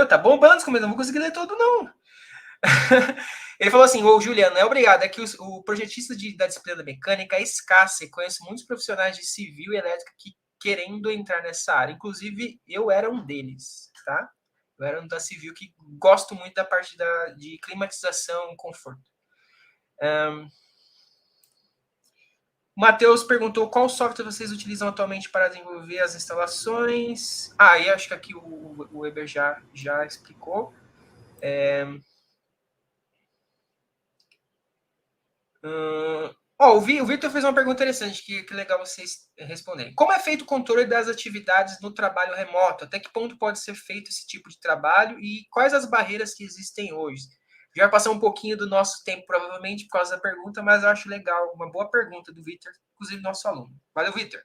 Tá bombando, mas não vou conseguir ler todo, não. Ele falou assim, Juliano, obrigado, é que o projetista da disciplina mecânica é escasso, e conheço muitos profissionais de civil e elétrica que querendo entrar nessa área, inclusive eu era um deles, tá? Eu era um da civil que gosto muito da parte de climatização e conforto. O Matheus perguntou qual software vocês utilizam atualmente para desenvolver as instalações. E acho que aqui o Weber já explicou. O Vitor fez uma pergunta interessante, que legal vocês responderem. Como é feito o controle das atividades no trabalho remoto? Até que ponto pode ser feito esse tipo de trabalho e quais as barreiras que existem hoje? Já vai passar um pouquinho do nosso tempo, provavelmente, por causa da pergunta, mas eu acho legal, uma boa pergunta do Vitor, inclusive nosso aluno. Valeu, Vitor.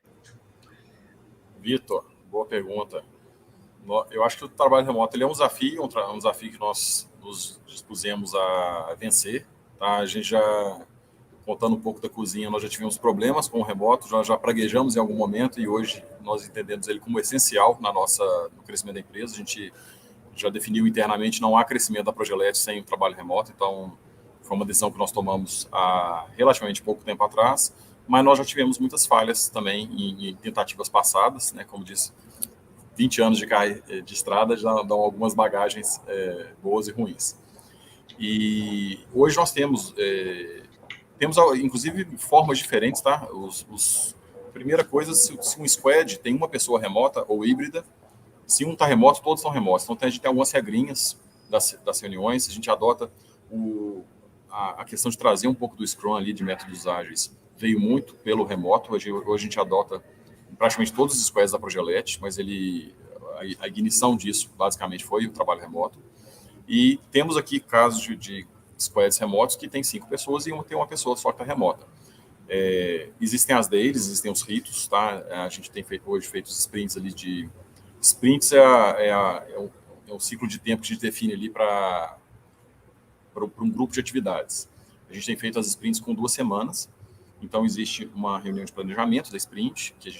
Vitor, boa pergunta. Eu acho que o trabalho remoto ele é um desafio que nós nos dispusemos a vencer. Tá? A gente já, contando um pouco da cozinha, nós já tivemos problemas com o remoto, já praguejamos em algum momento e hoje nós entendemos ele como essencial no crescimento da empresa. A gente já definiu internamente, não há crescimento da Progelete sem o trabalho remoto, então foi uma decisão que nós tomamos há relativamente pouco tempo atrás, mas nós já tivemos muitas falhas também em tentativas passadas, né? Como disse, 20 anos de estrada já dão algumas bagagens boas e ruins. E hoje nós temos Temos, inclusive, formas diferentes, tá? Primeira coisa, se um squad tem uma pessoa remota ou híbrida, se um está remoto, todos são remotos. Então, a gente tem algumas regrinhas das reuniões, a gente adota a questão de trazer um pouco do Scrum ali, de métodos ágeis, veio muito pelo remoto. Hoje a gente adota praticamente todos os squads da Progelete, mas a ignição disso, basicamente, foi o trabalho remoto. E temos aqui casos de squads remotos que tem 5 pessoas e tem uma pessoa só que está remota. Existem as dailies, existem os ritos, tá? A gente tem hoje feito os sprints ali de... Sprints é um ciclo de tempo que a gente define ali para um grupo de atividades. A gente tem feito as sprints com 2 semanas, então existe uma reunião de planejamento da sprint, que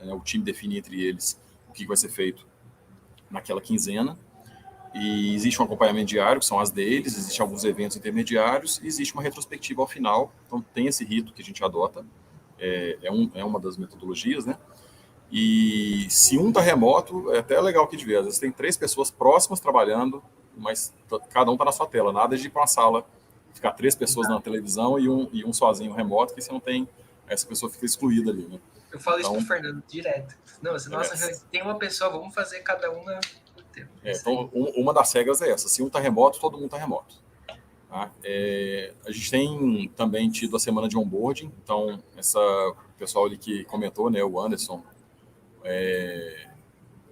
o time define entre eles o que vai ser feito naquela quinzena, e existe um acompanhamento diário, que são as deles, existem alguns eventos intermediários, e existe uma retrospectiva ao final. Então tem esse rito que a gente adota, é uma das metodologias, né? E se um está remoto, é até legal aqui de ver, às vezes tem 3 pessoas próximas trabalhando, mas cada um está na sua tela, nada de ir para uma sala, ficar 3 pessoas na televisão e um sozinho remoto, que você não tem, essa pessoa fica excluída ali, né? Eu falo isso pro Fernando direto. Nossa, tem uma pessoa, vamos fazer cada uma por tempo. Então, uma das regras é essa, se um está remoto, todo mundo está remoto. Tá? A gente tem também tido a semana de onboarding, então, o pessoal ali que comentou, né, o Anderson,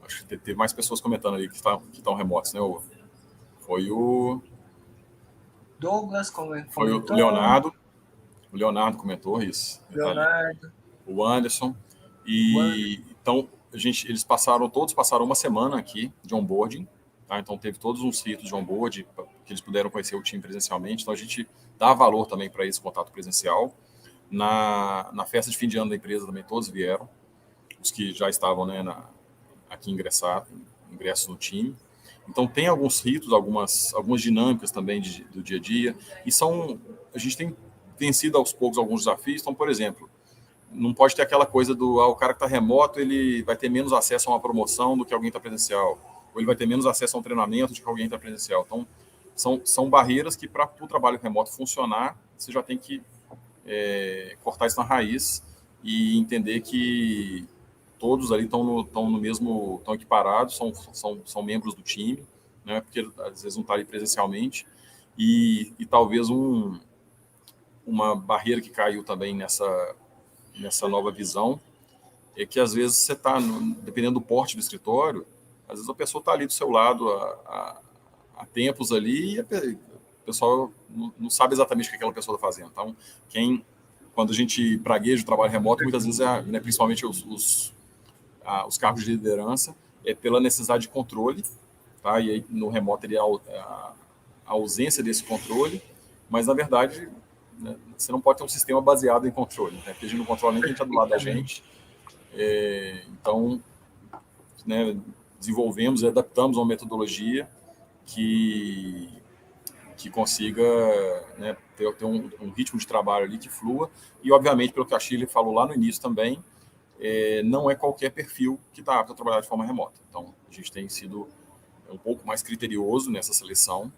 acho que teve mais pessoas comentando ali que estão remotos, né? Foi o Douglas comentou. Foi o Leonardo. O Leonardo comentou isso. Leonardo. O Anderson. Então, eles todos passaram uma semana aqui de onboarding. Tá? Então, teve todos uns ritos de onboarding que eles puderam conhecer o time presencialmente. Então, a gente dá valor também para esse contato presencial. Na festa de fim de ano da empresa também todos vieram. Os que já estavam, né, aqui ingressos no time. Então, tem alguns ritos, algumas dinâmicas também do dia a dia. E a gente tem vencido aos poucos alguns desafios. Então, por exemplo, não pode ter aquela coisa o cara que está remoto, ele vai ter menos acesso a uma promoção do que alguém está presencial. Ou ele vai ter menos acesso a um treinamento do que alguém está presencial. Então, são barreiras que, para o trabalho remoto funcionar, você já tem que cortar isso na raiz e entender que todos ali estão no mesmo, estão equiparados, são membros do time, né? Porque às vezes não está ali presencialmente, e talvez uma barreira que caiu também nessa nova visão é que às vezes você está, dependendo do porte do escritório, às vezes a pessoa está ali do seu lado há tempos ali, e o pessoal não sabe exatamente o que aquela pessoa está fazendo. Então, quando a gente pragueja o trabalho remoto, muitas vezes, né, principalmente os cargos de liderança, pela necessidade de controle, tá? E aí no remoto teria a ausência desse controle, mas na verdade, né, você não pode ter um sistema baseado em controle, né? Porque a gente não controla nem quem está do lado da gente. Então, né, desenvolvemos e adaptamos uma metodologia que consiga, né, ter um ritmo de trabalho ali que flua, e obviamente, pelo que a Shirley falou lá no início também, não é qualquer perfil que está apto a trabalhar de forma remota. Então, a gente tem sido um pouco mais criterioso nessa seleção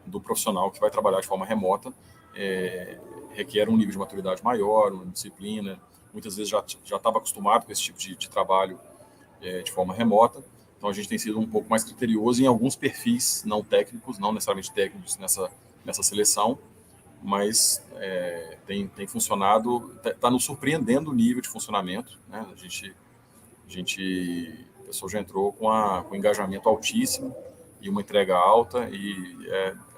do profissional que vai trabalhar de forma remota. Requer um nível de maturidade maior, uma disciplina. Muitas vezes já estava acostumado com esse tipo de trabalho de forma remota. Então, a gente tem sido um pouco mais criterioso em alguns perfis não técnicos, não necessariamente técnicos nessa seleção, mas tem funcionado, está nos surpreendendo o nível de funcionamento, né? A pessoa já entrou com engajamento altíssimo e uma entrega alta, e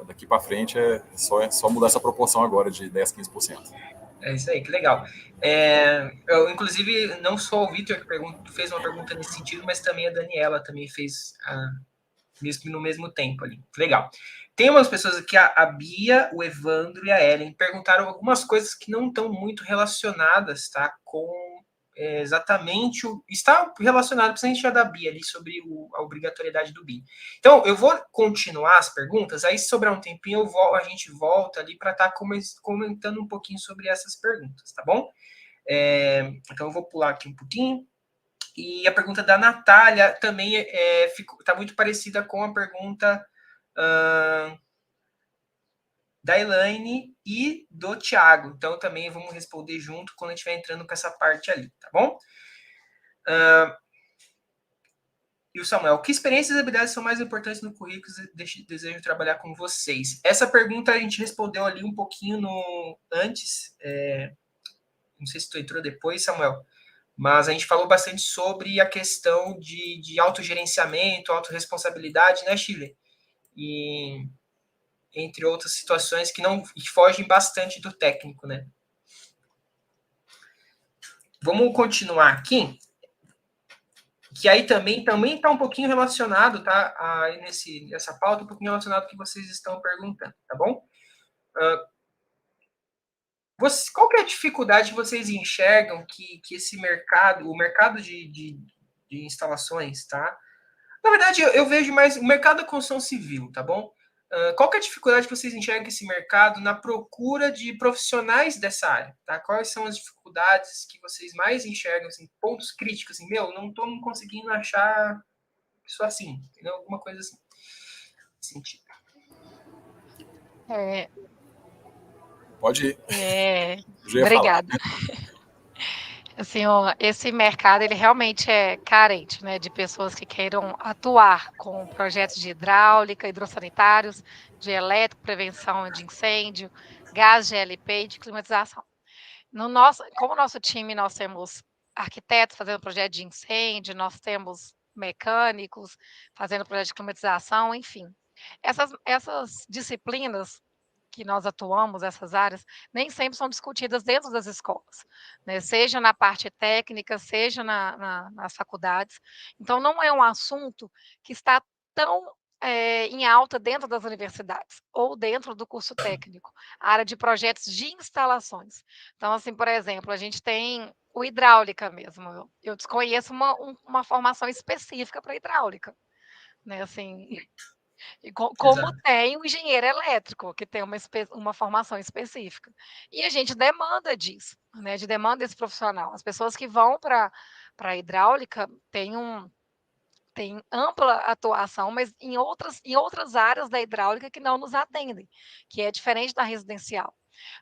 daqui para frente é só mudar essa proporção agora de 10%, 15%. É isso aí, que legal. Eu, inclusive, não só o Vitor que fez uma pergunta nesse sentido, mas também a Daniela também fez no mesmo tempo ali. Legal. Tem umas pessoas aqui, a Bia, o Evandro e a Ellen, perguntaram algumas coisas que não estão muito relacionadas, tá, com exatamente está relacionado, principalmente a da Bia ali, sobre a obrigatoriedade do BIM. Então, eu vou continuar as perguntas, aí se sobrar um tempinho, a gente volta ali para estar comentando um pouquinho sobre essas perguntas, tá bom? Então, eu vou pular aqui um pouquinho. E a pergunta da Natália também está muito parecida com a pergunta da Elaine e do Thiago. Então, também vamos responder junto quando a gente estiver entrando com essa parte ali, tá bom? E o Samuel, que experiências e habilidades são mais importantes no currículo e desejo trabalhar com vocês? Essa pergunta a gente respondeu ali um pouquinho antes. Não sei se tu entrou depois, Samuel, mas a gente falou bastante sobre a questão de autogerenciamento, autorresponsabilidade, né, Chile? E entre outras situações que fogem bastante do técnico, né? Vamos continuar aqui, que aí também está um pouquinho relacionado, tá? Nessa pauta, um pouquinho relacionado ao que vocês estão perguntando, tá bom? Qual que é a dificuldade que vocês enxergam que esse mercado, o mercado de instalações, tá? Na verdade, eu vejo mais o mercado da construção civil, tá bom? Qual que é a dificuldade que vocês enxergam esse mercado na procura de profissionais dessa área, tá? Quais são as dificuldades que vocês mais enxergam, assim, pontos críticos, assim, não estou conseguindo achar isso assim, entendeu? Alguma coisa assim. Sentido. Pode ir. Obrigada. Assim, esse mercado, ele realmente é carente, né, de pessoas que queiram atuar com projetos de hidráulica, hidrossanitários, de elétrico, prevenção de incêndio, gás GLP e de climatização. Como nosso time, nós temos arquitetos fazendo projeto de incêndio, nós temos mecânicos fazendo projeto de climatização, enfim. Essas disciplinas que nós atuamos, essas áreas, nem sempre são discutidas dentro das escolas, né? Seja na parte técnica, seja nas faculdades. Então, não é um assunto que está tão em alta dentro das universidades ou dentro do curso técnico, a área de projetos de instalações. Então, assim, por exemplo, a gente tem o hidráulica mesmo. Eu desconheço uma formação específica para hidráulica, né? Assim, como tem o engenheiro elétrico, que tem uma formação específica. E a gente demanda disso, né? De demanda desse profissional. As pessoas que vão para a hidráulica têm ampla atuação, mas em outras áreas da hidráulica que não nos atendem, que é diferente da residencial.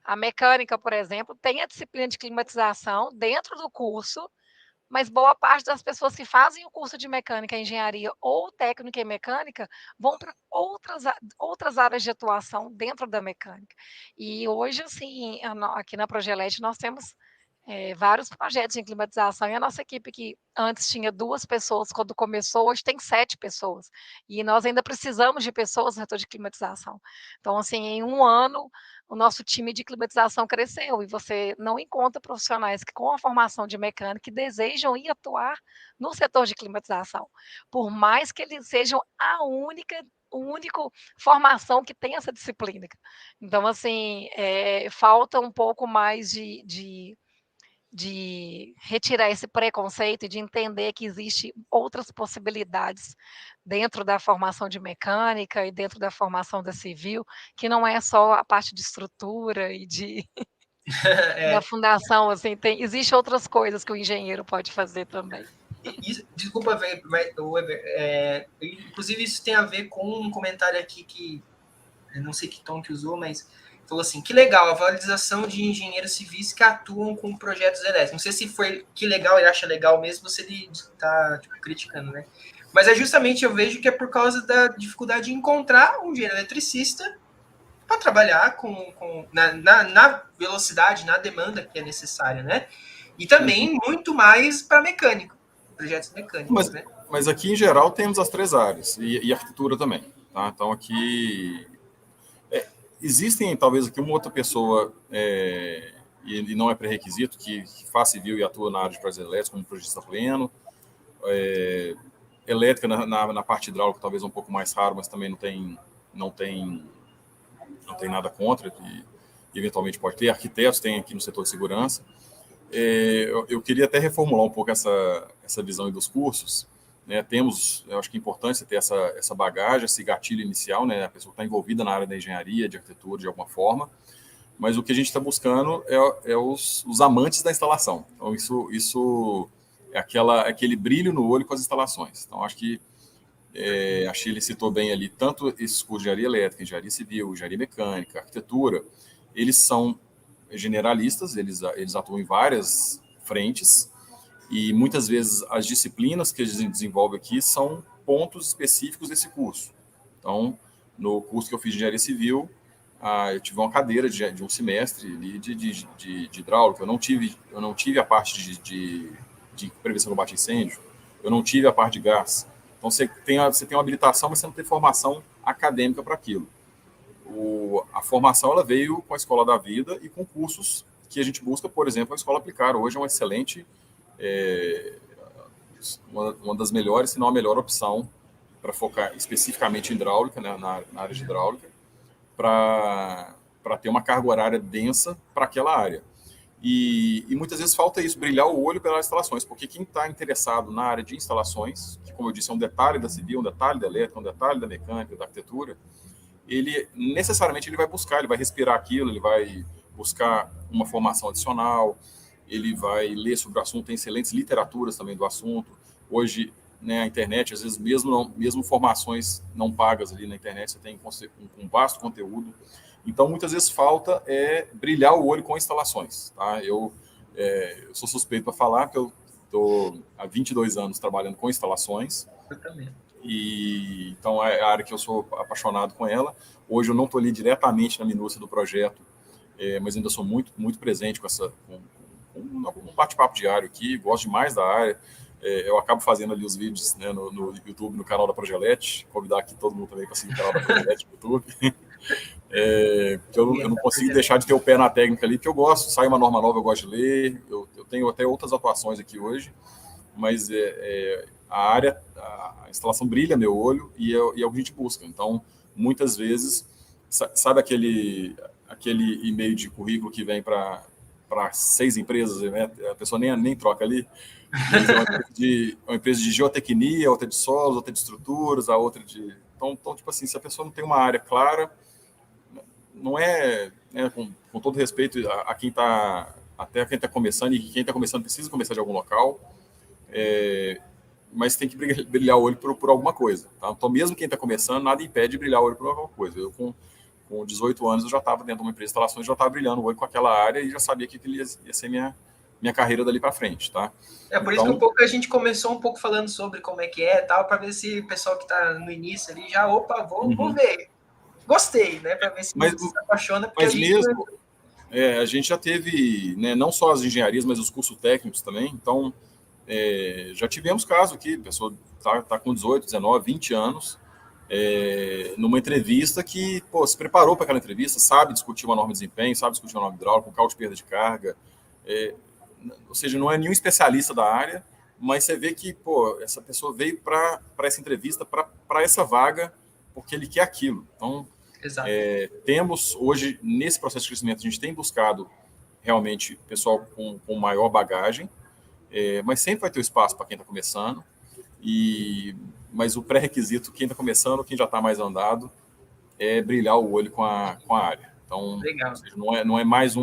A mecânica, por exemplo, tem a disciplina de climatização dentro do curso, mas boa parte das pessoas que fazem o curso de mecânica e engenharia ou técnica e mecânica vão para outras áreas de atuação dentro da mecânica. E hoje, assim, aqui na Progelete, nós temos vários projetos em climatização, e a nossa equipe, que antes tinha 2 pessoas, quando começou, hoje tem 7 pessoas, e nós ainda precisamos de pessoas no setor de climatização. Então, assim, em 1 ano, o nosso time de climatização cresceu, e você não encontra profissionais que, com a formação de mecânica, que desejam ir atuar no setor de climatização, por mais que eles sejam o único formação que tem essa disciplina. Então, assim, falta um pouco mais de retirar esse preconceito e de entender que existe outras possibilidades dentro da formação de mecânica e dentro da formação da civil, que não é só a parte de estrutura e da fundação, assim, existe outras coisas que o engenheiro pode fazer também. Desculpa, Weber, inclusive isso tem a ver com um comentário aqui que eu não sei que tom que usou, mas falou assim, que legal, a valorização de engenheiros civis que atuam com projetos elétricos. Não sei se foi que legal, ele acha legal mesmo, se ele está criticando, né? Mas justamente, eu vejo que é por causa da dificuldade de encontrar um engenheiro eletricista para trabalhar na velocidade, na demanda que é necessária, né? E também muito mais para mecânico, projetos mecânicos, né? Mas aqui, em geral, temos as 3 áreas, e arquitetura também, tá? Então, aqui existem, talvez, aqui uma outra pessoa, e não é pré-requisito, que faz civil e atua na área de projetos elétricos, como projetista pleno. Elétrica, na parte hidráulica, talvez um pouco mais raro, mas também não tem nada contra, e eventualmente pode ter. Arquitetos tem aqui no setor de segurança. Eu queria até reformular um pouco essa visão dos cursos. Né? Eu acho que é importante você ter essa bagagem, esse gatilho inicial, né? A pessoa está envolvida na área da engenharia, de arquitetura, de alguma forma, mas o que a gente está buscando é os amantes da instalação. Então, isso é aquele brilho no olho com as instalações. Então, acho que A Shirley citou bem ali, tanto esses cursos de engenharia elétrica, engenharia civil, engenharia mecânica, arquitetura, eles são generalistas, eles atuam em várias frentes, e muitas vezes as disciplinas que eles desenvolvem aqui são pontos específicos desse curso. Então, no curso que eu fiz de engenharia civil, eu tive uma cadeira de um semestre de hidráulica. Eu não tive a parte de prevenção e combate a incêndio, eu não tive a parte de gás. Então, você tem uma habilitação, mas você não tem formação acadêmica para aquilo. A formação ela veio com a Escola da Vida e com cursos que a gente busca, por exemplo, a Escola Aplicar. Hoje é uma excelente, uma das melhores, se não a melhor opção para focar especificamente em hidráulica, né, na área de hidráulica, para ter uma carga horária densa para aquela área. E muitas vezes falta isso, brilhar o olho pelas instalações, porque quem está interessado na área de instalações, que, como eu disse, é um detalhe da civil, um detalhe da elétrica, um detalhe da mecânica, da arquitetura, ele necessariamente ele vai buscar, ele vai respirar aquilo, ele vai buscar uma formação adicional, ele vai ler sobre o assunto, tem excelentes literaturas também do assunto. Hoje, né, a internet, às vezes, mesmo formações não pagas ali na internet, você tem um vasto conteúdo. Então, muitas vezes falta brilhar o olho com instalações. Tá? Eu sou suspeito para falar, porque eu estou há 22 anos trabalhando com instalações. Eu também. Então, é a área que eu sou apaixonado com ela. Hoje eu não estou ali diretamente na minúcia do projeto, mas ainda sou muito, muito presente com um bate-papo diário aqui, gosto demais da área. Eu acabo fazendo ali os vídeos, né, no YouTube, no canal da Progelete. Convidar aqui todo mundo também para seguir o canal da Progelete no YouTube. Eu não consigo deixar de ter o pé na técnica ali, porque eu gosto, sai uma norma nova, eu gosto de ler. Eu tenho até outras atuações aqui hoje, mas a área, a instalação brilha meu olho e é o que a gente busca. Então, muitas vezes, sabe aquele e-mail de currículo que vem para 6 empresas, né? A pessoa nem troca ali. Uma empresa de geotecnia, outra de solos, outra de estruturas, a outra de... Então, tipo assim, se a pessoa não tem uma área clara, não é, né, com todo respeito a quem está, até quem está começando, e quem está começando precisa começar de algum local, mas tem que brilhar o olho por alguma coisa. Tá? Então, mesmo quem está começando, nada impede de brilhar o olho por alguma coisa. Eu, com 18 anos, eu já estava dentro de uma empresa de instalações, já estava brilhando o olho com aquela área e já sabia que aquilo ia ser minha carreira dali para frente, tá? Por isso que a gente começou um pouco falando sobre como é que tal, para ver se o pessoal que está no início ali já, vou ver. Gostei, né? Para ver se se apaixona. Porque mas mesmo, a gente já teve, né, não só as engenharias, mas os cursos técnicos também. Então, já tivemos caso aqui, a pessoa tá com 18, 19, 20 anos, numa entrevista que, se preparou para aquela entrevista, sabe discutir uma norma de desempenho, sabe discutir uma norma hidráulica, um cálculo de perda de carga, ou seja, não é nenhum especialista da área, mas você vê que, essa pessoa veio para essa entrevista, para essa vaga, porque ele quer aquilo. Então, temos hoje, nesse processo de crescimento, a gente tem buscado realmente pessoal com maior bagagem, mas sempre vai ter espaço para quem está começando, mas o pré-requisito, quem está começando, quem já está mais andado, é brilhar o olho com a área. Então, seja, não é mais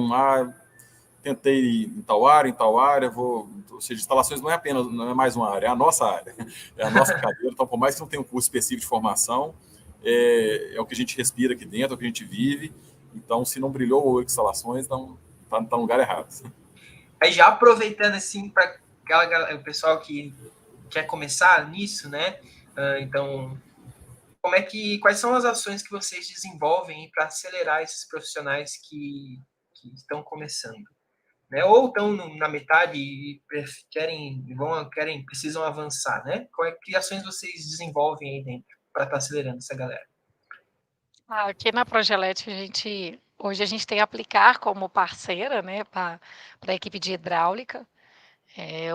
tentei em tal área, ou seja, instalações não é mais uma área, é a nossa área, é a nossa cadeira. Então, por mais que não tenha um curso específico de formação, é o que a gente respira aqui dentro, é o que a gente vive. Então, se não brilhou o olho com instalações, não está no lugar errado. Aí, já aproveitando assim para o pessoal que quer começar nisso, né? Então, quais são as ações que vocês desenvolvem para acelerar esses profissionais que estão começando, né? Ou estão na metade e precisam avançar, né? Que ações vocês desenvolvem aí dentro para estar acelerando essa galera? Aqui na Progelete, hoje a gente tem a Aplicar como parceira, né, para a equipe de hidráulica.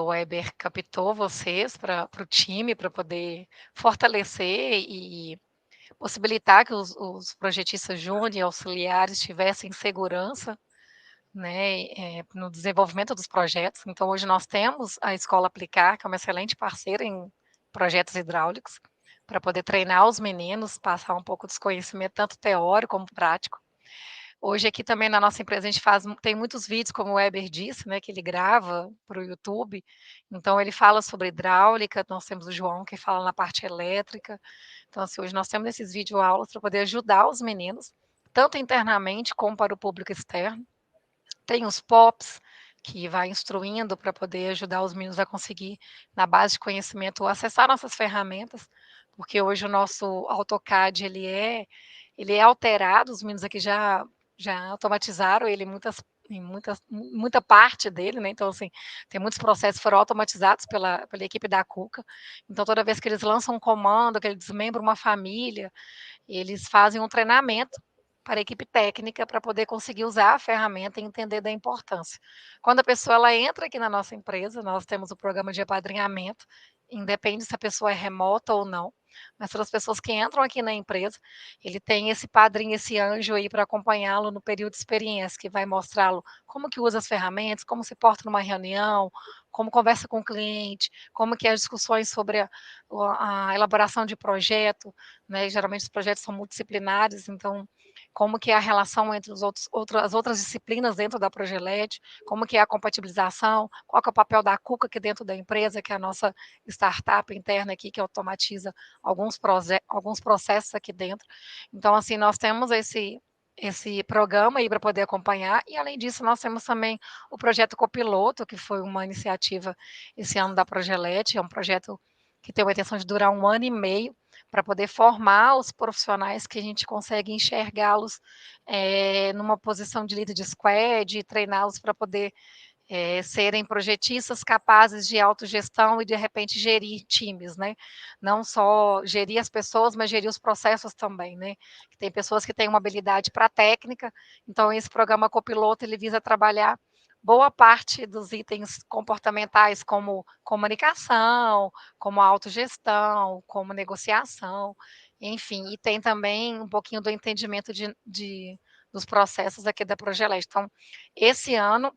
O Weber captou vocês para o time, para poder fortalecer e possibilitar que os projetistas júnior e auxiliares tivessem segurança, né, no desenvolvimento dos projetos. Então, hoje nós temos a Escola Aplicar, que é uma excelente parceira em projetos hidráulicos, para poder treinar os meninos, passar um pouco desse conhecimento, tanto teórico como prático. Hoje aqui também na nossa empresa a gente tem muitos vídeos, como o Weber disse, né, que ele grava para o YouTube, então ele fala sobre hidráulica, nós temos o João que fala na parte elétrica, então assim, hoje nós temos esses videoaulas para poder ajudar os meninos, tanto internamente como para o público externo. Tem os POPs, que vai instruindo para poder ajudar os meninos a conseguir, na base de conhecimento, acessar nossas ferramentas, porque hoje o nosso AutoCAD ele é alterado, os meninos aqui já automatizaram ele muita parte dele, né? Então, assim, tem muitos processos que foram automatizados pela equipe da Cuca. Então, toda vez que eles lançam um comando, que eles desmembram uma família, eles fazem um treinamento para a equipe técnica para poder conseguir usar a ferramenta e entender da importância. Quando a pessoa ela entra aqui na nossa empresa, nós temos o programa de apadrinhamento, independe se a pessoa é remota ou não, mas para as pessoas que entram aqui na empresa, ele tem esse padrinho, esse anjo aí para acompanhá-lo no período de experiência, que vai mostrá-lo como que usa as ferramentas, como se porta numa reunião, como conversa com o cliente, como que as discussões sobre a elaboração de projeto, né? Geralmente os projetos são multidisciplinares, então como que é a relação entre as outras disciplinas dentro da Progelete, como que é a compatibilização, qual que é o papel da Cuca aqui dentro da empresa, que é a nossa startup interna aqui, que automatiza alguns processos aqui dentro. Então, assim, nós temos esse programa aí para poder acompanhar, e além disso, nós temos também o projeto Copiloto, que foi uma iniciativa esse ano da Progelete, é um projeto que tem a intenção de durar 1 ano e meio, para poder formar os profissionais que a gente consegue enxergá-los numa posição de líder de squad, e treiná-los para poder serem projetistas capazes de autogestão e, de repente, gerir times, né? Não só gerir as pessoas, mas gerir os processos também, né? Tem pessoas que têm uma habilidade para técnica, então esse programa Copiloto, ele visa trabalhar boa parte dos itens comportamentais, como comunicação, como autogestão, como negociação, enfim, e tem também um pouquinho do entendimento dos processos aqui da Progelete. Então, esse ano,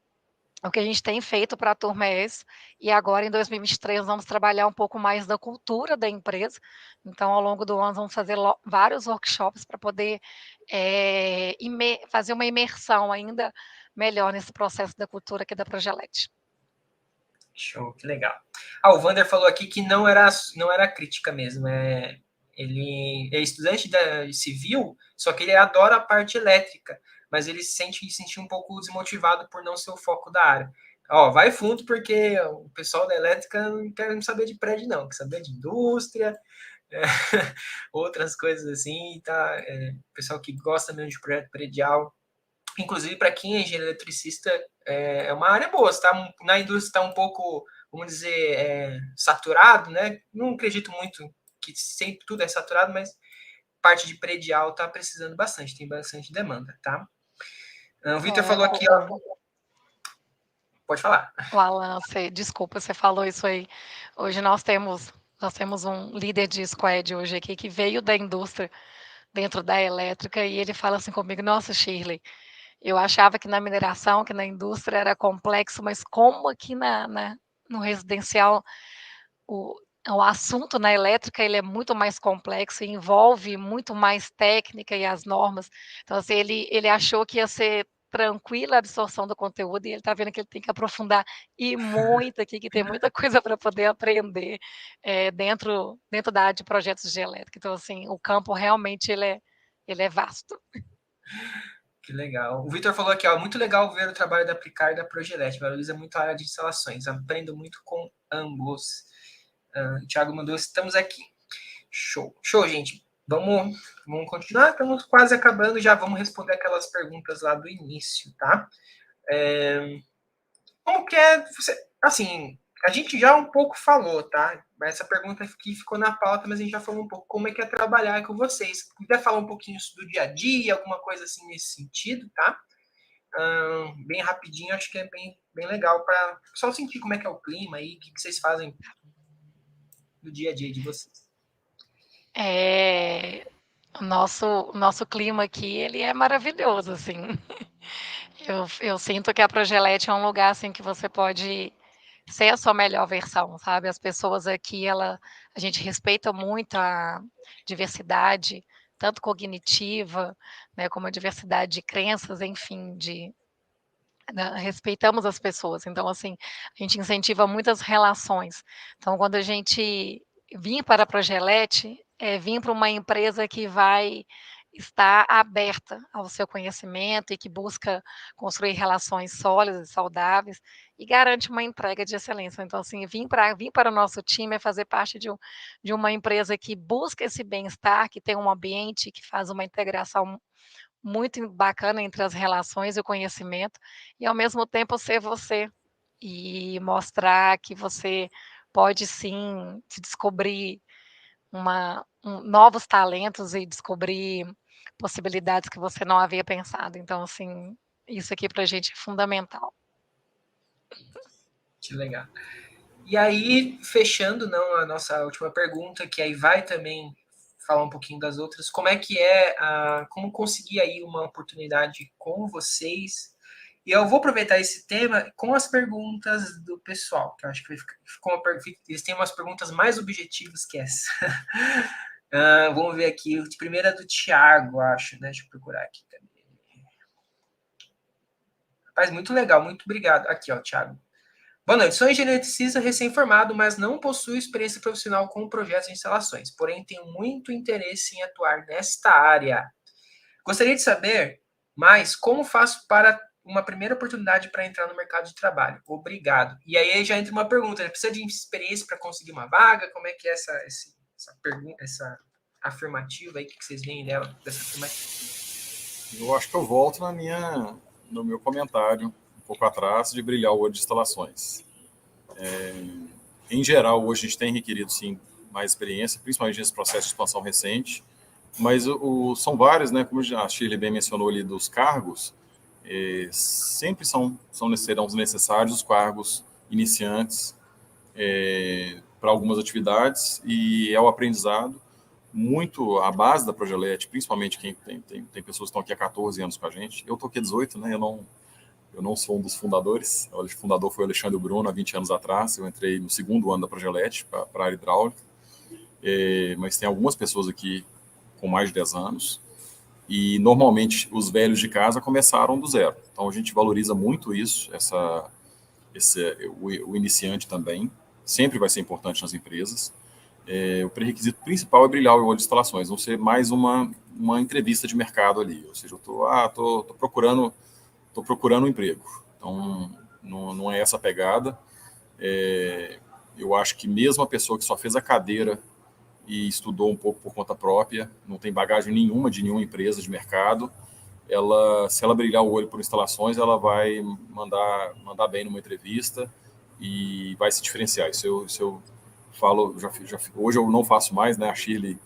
o que a gente tem feito para a turma é esse, e agora em 2023 vamos trabalhar um pouco mais da cultura da empresa, então ao longo do ano vamos fazer vários workshops para poder fazer uma imersão ainda melhor nesse processo da cultura aqui da Progelete. Show, que legal. O Vander falou aqui que não era crítica mesmo, ele é estudante de civil, só que ele adora a parte elétrica, mas ele se sente um pouco desmotivado por não ser o foco da área. Vai fundo, porque o pessoal da elétrica não quer saber de prédio, não, quer saber de indústria, outras coisas assim, tá? O pessoal que gosta mesmo de projeto predial. Inclusive, para quem é engenheiro eletricista, é uma área boa. Tá, na indústria está um pouco, vamos dizer, saturado, né? Não acredito muito que sempre tudo é saturado, mas parte de predial está precisando bastante, tem bastante demanda, tá? O Vitor falou aqui, pode falar. O Alan, desculpa, você falou isso aí. Hoje nós temos um líder de squad hoje aqui que veio da indústria dentro da elétrica, e ele fala assim comigo: nossa, Shirley, eu achava que na mineração, que na indústria era complexo, mas como aqui no residencial o assunto na elétrica ele é muito mais complexo e envolve muito mais técnica e as normas. Então, assim, ele achou que ia ser tranquila a absorção do conteúdo, e ele está vendo que ele tem que aprofundar e muito aqui, que tem muita coisa para poder aprender dentro da área de projetos de elétrica. Então, assim, o campo realmente ele é vasto. Que legal. O Vitor falou aqui, muito legal ver o trabalho da Aplicar e da Progelete, valoriza muito a área de instalações, aprendo muito com ambos. O Thiago mandou, estamos aqui. Show, gente. Vamos continuar, estamos quase acabando, já vamos responder aquelas perguntas lá do início, tá? Como que é, assim, a gente já um pouco falou, tá? Essa pergunta aqui ficou na pauta, mas a gente já falou um pouco como é que é trabalhar com vocês. Se puder falar um pouquinho do dia a dia, alguma coisa assim nesse sentido, tá? Bem rapidinho, acho que é bem legal para o pessoal sentir como é que é o clima aí, o que vocês fazem no dia a dia de vocês. O nosso clima aqui, ele é maravilhoso, assim. Eu sinto que a Progelete é um lugar, assim, que você pode ser a sua melhor versão, sabe? As pessoas aqui, a gente respeita muito a diversidade, tanto cognitiva, né, como a diversidade de crenças, enfim, respeitamos as pessoas. Então, assim, a gente incentiva muitas relações. Então, quando a gente vir para a Progelete, vir para uma empresa que vai estar aberta ao seu conhecimento e que busca construir relações sólidas e saudáveis e garante uma entrega de excelência. Então, assim, vir para o nosso time é fazer parte de uma empresa que busca esse bem-estar, que tem um ambiente que faz uma integração muito bacana entre as relações e o conhecimento, e ao mesmo tempo ser você, e mostrar que você pode sim se descobrir novos talentos e descobrir possibilidades que você não havia pensado. Então, assim, isso aqui para a gente é fundamental. Que legal. E aí, fechando não a nossa última pergunta, que aí vai também falar um pouquinho das outras, como é que como conseguir aí uma oportunidade com vocês? E eu vou aproveitar esse tema com as perguntas do pessoal, que eu acho que eles têm umas perguntas mais objetivas que essa. Vamos ver aqui, a primeira é do Thiago, acho, né? Deixa eu procurar aqui. Rapaz, muito legal, muito obrigado. Aqui, ó, Thiago. Boa noite, sou engenheiro eletricista recém-formado, mas não possuo experiência profissional com projetos de instalações, porém tenho muito interesse em atuar nesta área. Gostaria de saber mais como faço para uma primeira oportunidade para entrar no mercado de trabalho. Obrigado. E aí já entra uma pergunta, né? Precisa de experiência para conseguir uma vaga? Como é que é essa pergunta, essa afirmativa aí, o que vocês veem dela, dessa afirmativa? Eu acho que eu volto no meu comentário um pouco atrás de brilhar o olho de instalações. Em geral, hoje a gente tem requerido, sim, mais experiência, principalmente nesse processo de expansão recente, mas são vários, né, como a Shirley bem mencionou ali, dos cargos, sempre serão necessários os cargos iniciantes para algumas atividades, e é o aprendizado muito a base da Progelete, principalmente quem tem pessoas que estão aqui há 14 anos com a gente. Eu estou aqui há 18, né, eu não sou um dos fundadores. O fundador foi o Alexandre Bruno, há 20 anos atrás. Eu entrei no segundo ano da Progelete para a área hidráulica. Mas tem algumas pessoas aqui com mais de 10 anos. E, normalmente, os velhos de casa começaram do zero. Então, a gente valoriza muito isso, o iniciante também. Sempre vai ser importante nas empresas. O pré-requisito principal é brilhar o olho de instalações, não ser mais uma entrevista de mercado ali. Ou seja, eu tô procurando um emprego. Então, não é essa a pegada. Eu acho que mesmo a pessoa que só fez a cadeira e estudou um pouco por conta própria, não tem bagagem nenhuma de nenhuma empresa de mercado, se ela brilhar o olho por instalações, ela vai mandar bem numa entrevista e vai se diferenciar. Isso eu falo, hoje eu não faço mais, né? A Shirley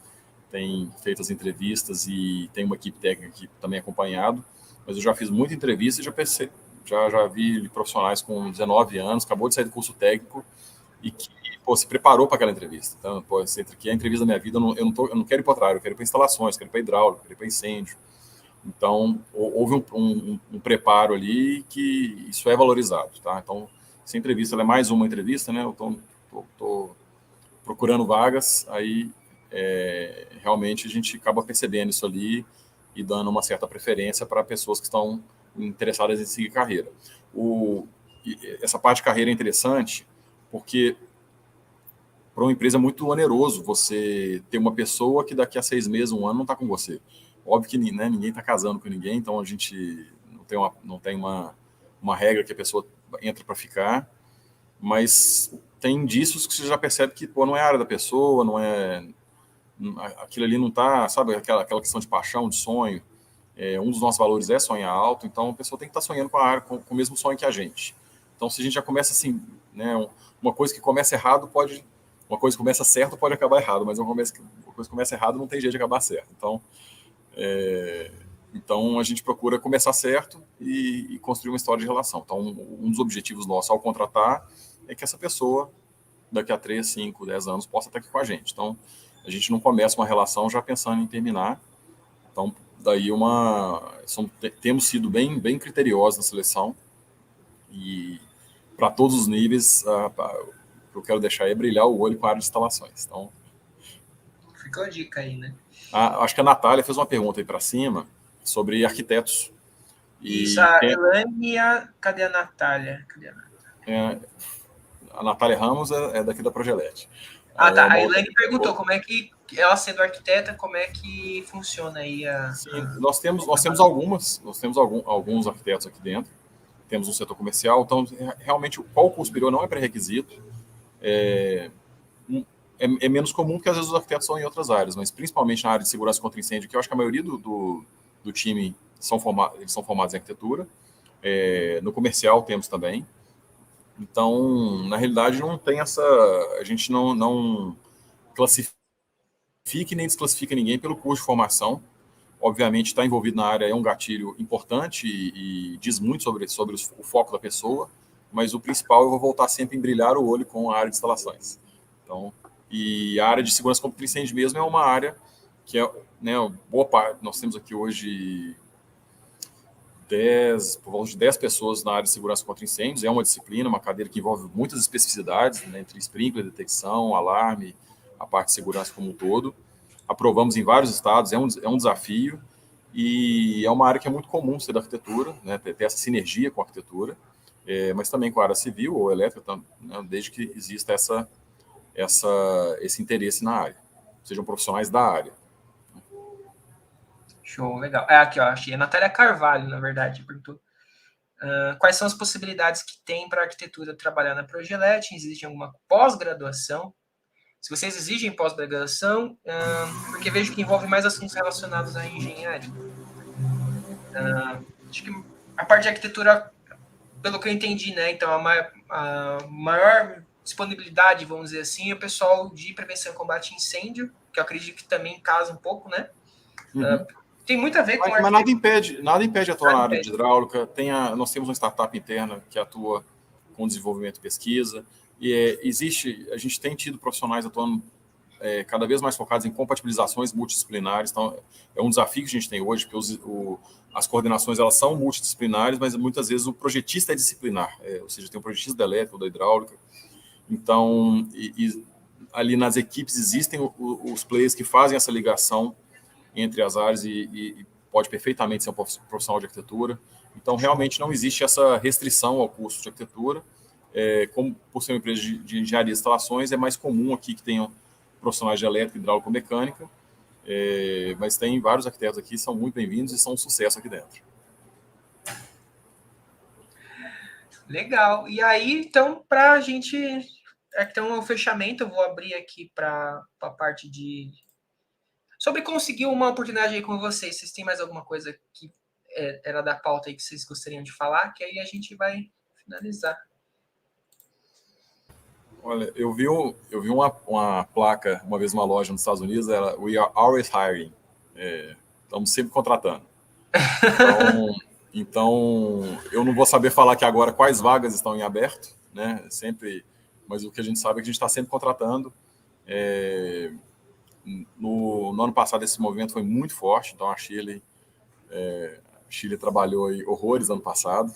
tem feito as entrevistas e tem uma equipe técnica que também acompanhado, mas eu já fiz muita entrevista e já vi profissionais com 19 anos, acabou de sair do curso técnico e que se preparou para aquela entrevista. Então, essa aqui é a entrevista da minha vida, eu não quero ir para outra área, eu quero ir para instalações, quero ir para hidráulica, quero ir para incêndio. Então, houve um preparo ali que isso é valorizado, tá? Então, essa entrevista ela é mais uma entrevista, né? Eu tô procurando vagas, aí realmente a gente acaba percebendo isso ali e dando uma certa preferência para pessoas que estão interessadas em seguir carreira. Essa parte de carreira é interessante porque para uma empresa é muito oneroso você ter uma pessoa que daqui a 6 meses, 1 ano, não está com você. Óbvio que, né, ninguém está casando com ninguém, então a gente não tem uma regra que a pessoa entra para ficar, mas tem indícios que você já percebe que não é a área da pessoa, não é aquilo ali, não está, sabe, aquela questão de paixão, de sonho. Um dos nossos valores é sonhar alto, então a pessoa tem que estar sonhando com a área, com o mesmo sonho que a gente. Então, se a gente já começa assim, né, uma coisa que começa errado uma coisa que começa certo pode acabar errado, mas uma coisa que começa errado não tem jeito de acabar certo. Então a gente procura começar certo e construir uma história de relação. Então, um dos objetivos nossos ao contratar é que essa pessoa, daqui a 3, 5, 10 anos, possa estar aqui com a gente. Então, a gente não começa uma relação já pensando em terminar. Então, daí temos sido bem criteriosos na seleção e para todos os níveis, o que eu quero deixar é brilhar o olho com a área de instalações. Então, ficou a dica aí, né? Acho que a Natália fez uma pergunta aí para cima sobre arquitetos. Isso, a Elaine e a... Cadê a Natália? A Natália Ramos é daqui da Progelete. Tá. A Elaine perguntou como é que, ela sendo arquiteta, como é que funciona aí Sim, nós temos alguns arquitetos aqui dentro, temos um setor comercial, então realmente qual o curso superior não é pré-requisito, é menos comum porque às vezes os arquitetos são em outras áreas, mas principalmente na área de segurança contra incêndio, que eu acho que a maioria do time eles são formados em arquitetura, no comercial temos também. Então, na realidade, não tem essa... A gente não classifica nem desclassifica ninguém pelo curso de formação. Obviamente, estar envolvido na área é um gatilho importante e diz muito sobre o foco da pessoa, mas o principal eu vou voltar sempre em brilhar o olho com a área de instalações. Então, e a área de segurança contra incêndio mesmo é uma área que é, né, boa parte... Nós temos aqui hoje por volta de 10 pessoas na área de segurança contra incêndios. É uma disciplina, uma cadeira que envolve muitas especificidades, né, entre sprinkler, detecção, alarme, a parte de segurança como um todo. Aprovamos em vários estados, é um desafio, e é uma área que é muito comum ser da arquitetura, né, ter essa sinergia com a arquitetura, mas também com a área civil ou elétrica, né, desde que exista esse interesse na área, sejam profissionais da área. Show, legal. Aqui, ó, achei. A Natália Carvalho, na verdade, perguntou. Quais são as possibilidades que tem para a arquitetura trabalhar na Progelete? Existe alguma pós-graduação? Se vocês exigem pós-graduação, porque vejo que envolve mais assuntos relacionados à engenharia. Acho que a parte de arquitetura, pelo que eu entendi, né? Então, a maior disponibilidade, vamos dizer assim, é o pessoal de prevenção e combate a incêndio, que eu acredito que também casa um pouco, né? Uhum. Tem muito a ver com... Mas nada impede atuar na área de hidráulica. Nós temos uma startup interna que atua com desenvolvimento e pesquisa. E a gente tem tido profissionais atuando cada vez mais focados em compatibilizações multidisciplinares. Então, é um desafio que a gente tem hoje, porque as coordenações elas são multidisciplinares, mas muitas vezes o projetista é disciplinar. Ou seja, tem um projetista da elétrica ou da hidráulica. Então, ali nas equipes existem os players que fazem essa ligação entre as áreas e pode perfeitamente ser um profissional de arquitetura. Então, realmente não existe essa restrição ao curso de arquitetura. Como por ser uma empresa de engenharia de instalações, é mais comum aqui que tenham profissionais de elétrica, hidráulica, mecânica, mas tem vários arquitetos aqui, são muito bem-vindos e são um sucesso aqui dentro. Legal. E aí, então, para a gente... Então, o fechamento, eu vou abrir aqui para a parte de... Sobre conseguir uma oportunidade aí com vocês. Vocês têm mais alguma coisa que era da pauta aí que vocês gostariam de falar? Que aí a gente vai finalizar. Olha, eu vi uma placa uma vez numa loja nos Estados Unidos, era "We are always hiring", estamos sempre contratando. Então, eu não vou saber falar aqui agora quais vagas estão em aberto, né? Mas o que a gente sabe é que a gente está sempre contratando. No ano passado esse movimento foi muito forte, então a Chile trabalhou aí horrores ano passado.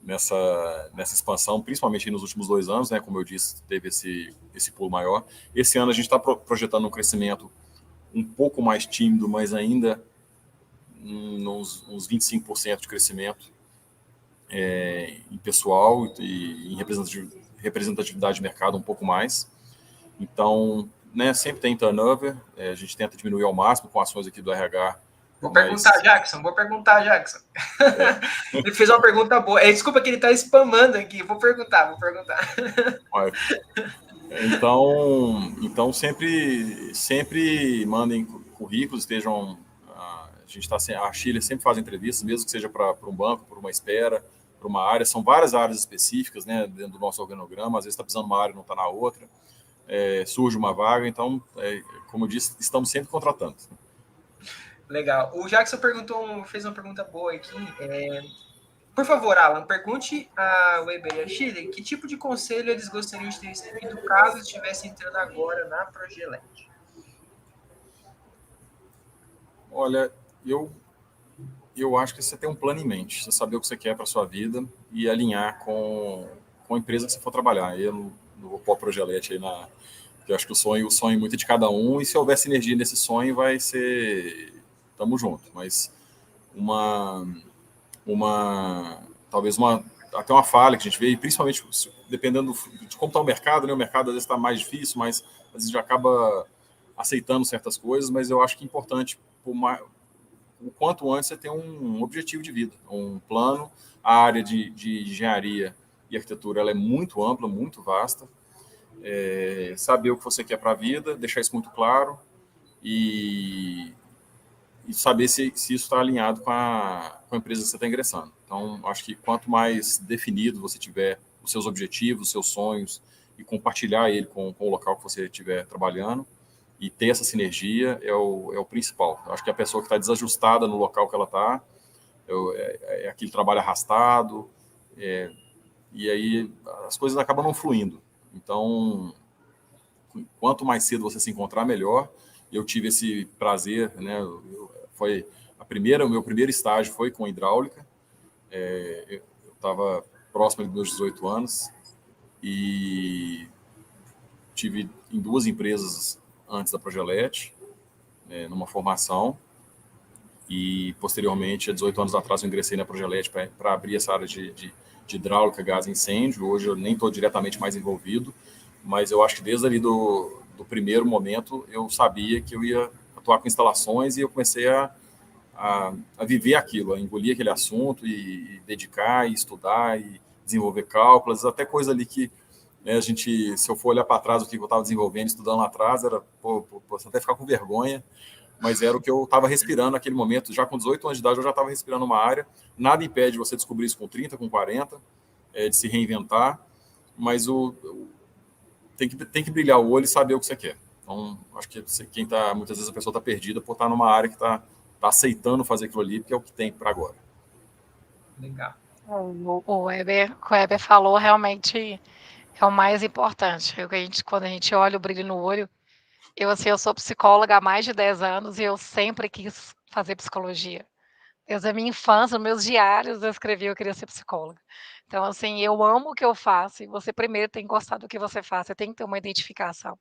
Nessa expansão, principalmente nos últimos 2 anos, né? Como eu disse, teve esse pulo maior. Esse ano a gente está projetando um crescimento um pouco mais tímido, mas ainda uns 25% de crescimento em pessoal e em representatividade de mercado um pouco mais. Então, né, sempre tem turnover, a gente tenta diminuir ao máximo com ações aqui do RH. Vou perguntar, Jackson. Ele fez uma pergunta boa. Desculpa que ele está spamando aqui. Vou perguntar. Então sempre mandem currículos, estejam... A Chile sempre faz entrevistas, mesmo que seja para um banco, por uma espera, para uma área. São várias áreas específicas, né, dentro do nosso organograma. Às vezes está precisando de uma área e não está na outra. Surge uma vaga. Então, como eu disse, estamos sempre contratando. Legal. O Jackson fez uma pergunta boa aqui. Por favor, Alan, pergunte a Weber e a Chile que tipo de conselho eles gostariam de ter recebido caso estivessem entrando agora na Progelete. Olha, eu acho que você tem um plano em mente, você saber o que você quer para a sua vida e alinhar com a empresa que você for trabalhar. Eu não vou pôr a Progelete aí Eu acho que o sonho muito é de cada um, e se houver sinergia nesse sonho, vai ser... Tamo junto. Mas talvez até uma falha que a gente vê, e principalmente dependendo de como está o mercado, né? O mercado às vezes está mais difícil, mas às vezes já acaba aceitando certas coisas, mas eu acho que é importante, o quanto antes, você ter um objetivo de vida, um plano. A área de engenharia e arquitetura, ela é muito ampla, muito vasta. Saber o que você quer para a vida, deixar isso muito claro, e saber se isso está alinhado com a empresa que você está ingressando. Então, acho que quanto mais definido você tiver os seus objetivos, os seus sonhos, e compartilhar ele com o local que você estiver trabalhando, e ter essa sinergia é o principal. Eu acho que a pessoa que está desajustada no local que ela está, é aquele trabalho arrastado, e aí as coisas acabam não fluindo. Então, quanto mais cedo você se encontrar, melhor. Eu tive esse prazer, né? O meu primeiro estágio foi com hidráulica. Eu estava próximo dos meus 18 anos e tive em 2 empresas antes da Progelete, numa formação, e posteriormente, há 18 anos atrás, eu ingressei na Progelete para abrir essa área de hidráulica, gás e incêndio. Hoje eu nem estou diretamente mais envolvido, mas eu acho que desde ali do primeiro momento eu sabia que eu ia atuar com instalações, e eu comecei a viver aquilo, a engolir aquele assunto e dedicar, e estudar, e desenvolver cálculos, até coisa ali que, né, se eu for olhar para trás o que eu estava desenvolvendo, estudando lá atrás, era, até ficar com vergonha, mas era o que eu estava respirando naquele momento. Já com 18 anos de idade, eu já estava respirando uma área. Nada impede você descobrir isso com 30, com 40, de se reinventar, mas tem que brilhar o olho e saber o que você quer. Então, acho que muitas vezes a pessoa está perdida por estar numa área que está aceitando fazer aquilo ali, porque é o que tem para agora. Legal. O Weber falou realmente é o mais importante. Quando a gente olha o brilho no olho, eu sou psicóloga há mais de 10 anos e eu sempre quis fazer psicologia. Desde a minha infância, nos meus diários, eu escrevi que eu queria ser psicóloga. Então, assim, eu amo o que eu faço, e você primeiro tem que gostar do que você faz, você tem que ter uma identificação.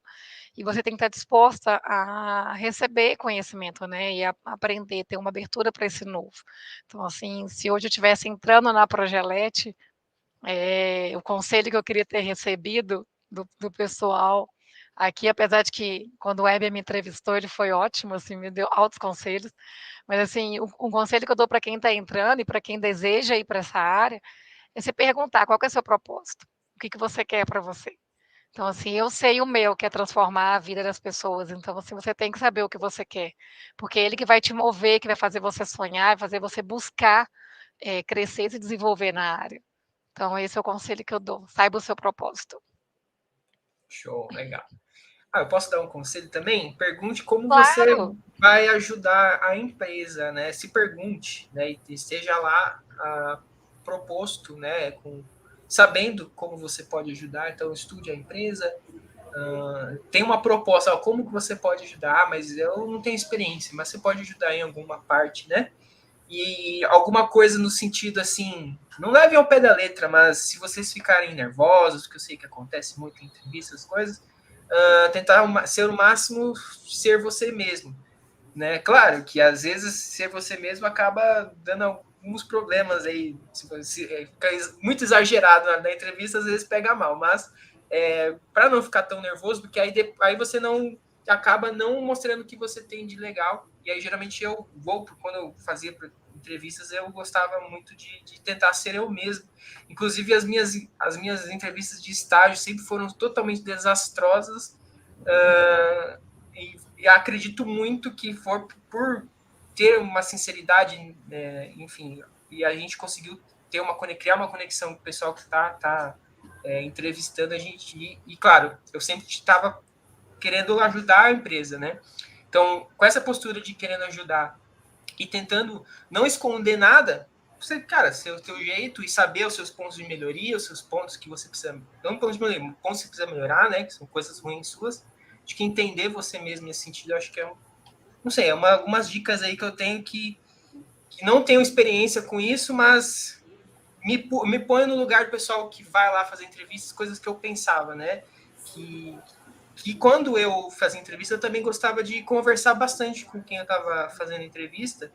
E você tem que estar disposta a receber conhecimento, né, e a aprender, ter uma abertura para esse novo. Então, assim, se hoje eu estivesse entrando na Progelete, o conselho que eu queria ter recebido do pessoal aqui, apesar de que quando o Weber me entrevistou, ele foi ótimo, assim, me deu altos conselhos, mas assim, um conselho que eu dou para quem está entrando e para quem deseja ir para essa área, é se perguntar qual que é o seu propósito, o que você quer para você. Então, assim, eu sei o meu, que é transformar a vida das pessoas. Então, assim, você tem que saber o que você quer, porque é ele que vai te mover, que vai fazer você sonhar, vai fazer você buscar crescer e se desenvolver na área. Então, esse é o conselho que eu dou. Saiba o seu propósito. Show, legal. Eu posso dar um conselho também? Pergunte como você Claro. vai ajudar a empresa, né? Se pergunte, né? E esteja lá proposto, né? Sabendo como você pode ajudar. Então, estude a empresa. Tem uma proposta, como que você pode ajudar, mas eu não tenho experiência, mas você pode ajudar em alguma parte, né? E alguma coisa no sentido assim, não leve ao pé da letra, mas se vocês ficarem nervosos, que eu sei que acontece muito em entrevistas, coisas, tentar ser o máximo ser você mesmo, né? Claro que às vezes ser você mesmo acaba dando alguns problemas aí, se fica muito exagerado na entrevista, às vezes pega mal, mas para não ficar tão nervoso, porque aí você não acaba não mostrando o que você tem de legal. E aí geralmente quando eu fazia entrevistas, eu gostava muito de tentar ser eu mesmo. Inclusive as minhas entrevistas de estágio sempre foram totalmente desastrosas, e acredito muito que for por ter uma sinceridade, enfim, e a gente conseguiu criar uma conexão com o pessoal que está entrevistando a gente. E, claro, eu sempre estava querendo ajudar a empresa, né? Então, com essa postura de querendo ajudar e tentando não esconder nada, você, cara, ser o teu jeito e saber os seus pontos de melhoria, os seus pontos que você precisa, não pontos de melhoria, pontos que você precisa melhorar, né? Que são coisas ruins suas. Acho que entender você mesmo nesse sentido, eu acho que não sei, algumas dicas aí que eu tenho que não tenho experiência com isso, mas me ponho no lugar do pessoal que vai lá fazer entrevistas, coisas que eu pensava, né? Que que quando eu fazia entrevista, eu também gostava de conversar bastante com quem eu estava fazendo entrevista,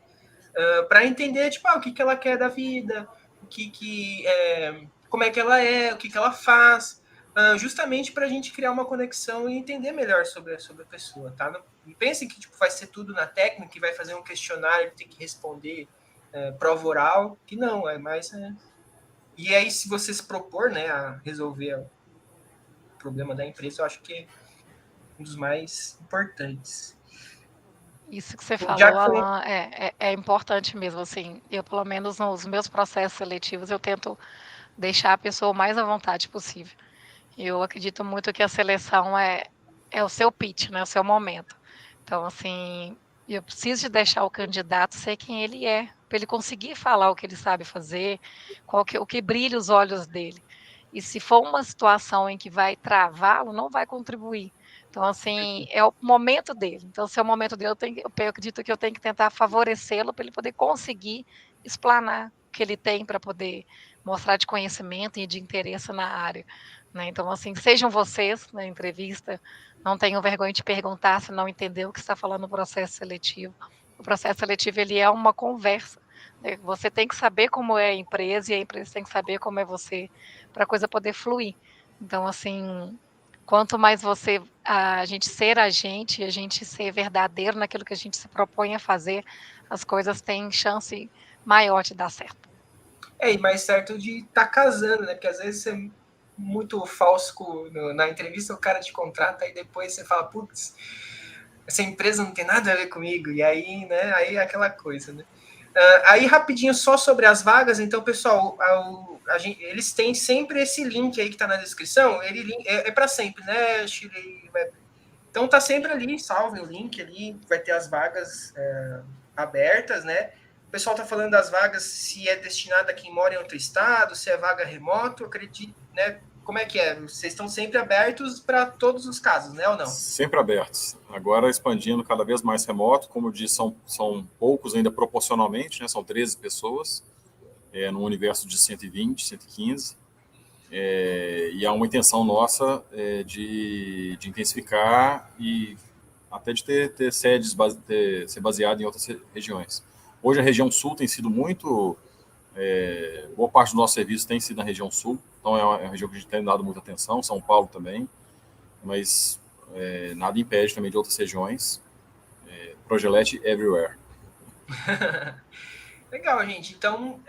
para entender, tipo, o que ela quer da vida, como é que ela é, o que ela faz, justamente para a gente criar uma conexão e entender melhor sobre a pessoa, tá? Não pense que tipo, vai ser tudo na técnica, e vai fazer um questionário, tem que responder prova oral, que não, é mais... E aí, se você se propor, né, a resolver o problema da empresa, eu acho que é um dos mais importantes. Isso que você Já falou, que foi... Alan, é importante mesmo, assim, eu pelo menos nos meus processos seletivos, eu tento deixar a pessoa o mais à vontade possível. Eu acredito muito que a seleção é o seu pitch, né, o seu momento. Então, assim, eu preciso de deixar o candidato ser quem ele é, para ele conseguir falar o que ele sabe fazer, o que brilha os olhos dele. E se for uma situação em que vai travá-lo, não vai contribuir. Então, assim, é o momento dele. Então, se é o momento dele, eu acredito que eu tenho que tentar favorecê-lo para ele poder conseguir explanar o que ele tem para poder mostrar de conhecimento e de interesse na área. Né? Então, assim, sejam vocês na entrevista, não tenham vergonha de perguntar se não entendeu o que está falando no processo seletivo. O processo seletivo ele é uma conversa. Né? Você tem que saber como é a empresa e a empresa tem que saber como é você para a coisa poder fluir. Então, assim, quanto mais a gente ser a gente ser verdadeiro naquilo que a gente se propõe a fazer, as coisas têm chance maior de dar certo. E mais certo de estar casando, né? Porque às vezes você é muito falso na entrevista, o cara te contrata e depois você fala, putz, essa empresa não tem nada a ver comigo. E aí, né? Aí é aquela coisa, né? Aí, rapidinho, só sobre as vagas. Então, pessoal, eles têm sempre esse link aí que está na descrição. Ele é para sempre, né, Chile? Então, tá sempre ali, salve o link ali. Vai ter as vagas abertas, né? O pessoal tá falando das vagas, se é destinada a quem mora em outro estado, se é vaga remoto, eu acredito, né? Como é que é? Vocês estão sempre abertos para todos os casos, né, ou não? Sempre abertos. Agora expandindo cada vez mais remoto, como eu disse, são poucos ainda proporcionalmente, né? São 13 pessoas, num universo de 120, 115. E há uma intenção nossa de intensificar e até de ter sedes, ser baseado em outras regiões. Hoje a região sul tem sido muito... boa parte do nosso serviço tem sido na região sul, então é uma região que a gente tem dado muita atenção, São Paulo também, mas nada impede também de outras regiões. Progelete everywhere. Legal, gente. Então,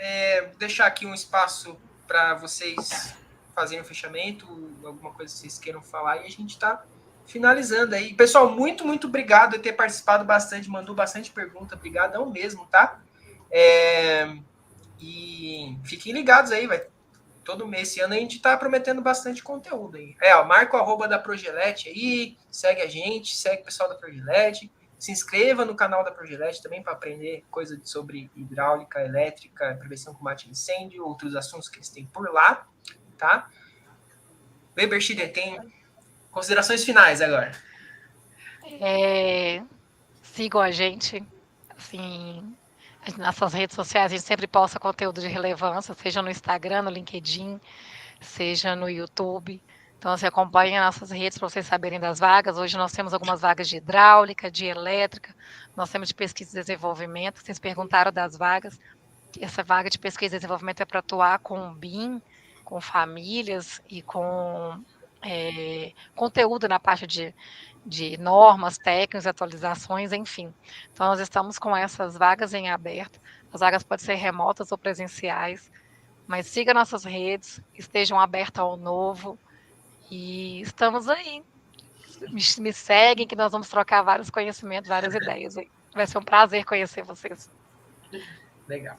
vou deixar aqui um espaço para vocês fazerem o fechamento, alguma coisa que vocês queiram falar, e a gente está finalizando aí. Pessoal, muito, muito obrigado por ter participado bastante, mandou bastante pergunta, obrigadão mesmo, tá? E fiquem ligados aí, vai. Todo mês, esse ano a gente está prometendo bastante conteúdo aí. Marca o arroba da Progelete aí, segue a gente, segue o pessoal da Progelete, se inscreva no canal da Progelete também para aprender coisa sobre hidráulica, elétrica, prevenção e combate a incêndio, outros assuntos que eles têm por lá, tá? Weber Schiller, tem considerações finais agora. Sigam a gente, assim, nas nossas redes sociais, a gente sempre posta conteúdo de relevância, seja no Instagram, no LinkedIn, seja no YouTube. Então, você acompanha nossas redes para vocês saberem das vagas. Hoje nós temos algumas vagas de hidráulica, de elétrica, nós temos de pesquisa e desenvolvimento. Vocês perguntaram das vagas. Essa vaga de pesquisa e desenvolvimento é para atuar com o BIM, com famílias e com conteúdo na parte de normas, técnicas, atualizações, enfim. Então, nós estamos com essas vagas em aberto. As vagas podem ser remotas ou presenciais, mas siga nossas redes, estejam abertas ao novo e estamos aí. Me seguem que nós vamos trocar vários conhecimentos, várias ideias. Vai ser um prazer conhecer vocês. Legal.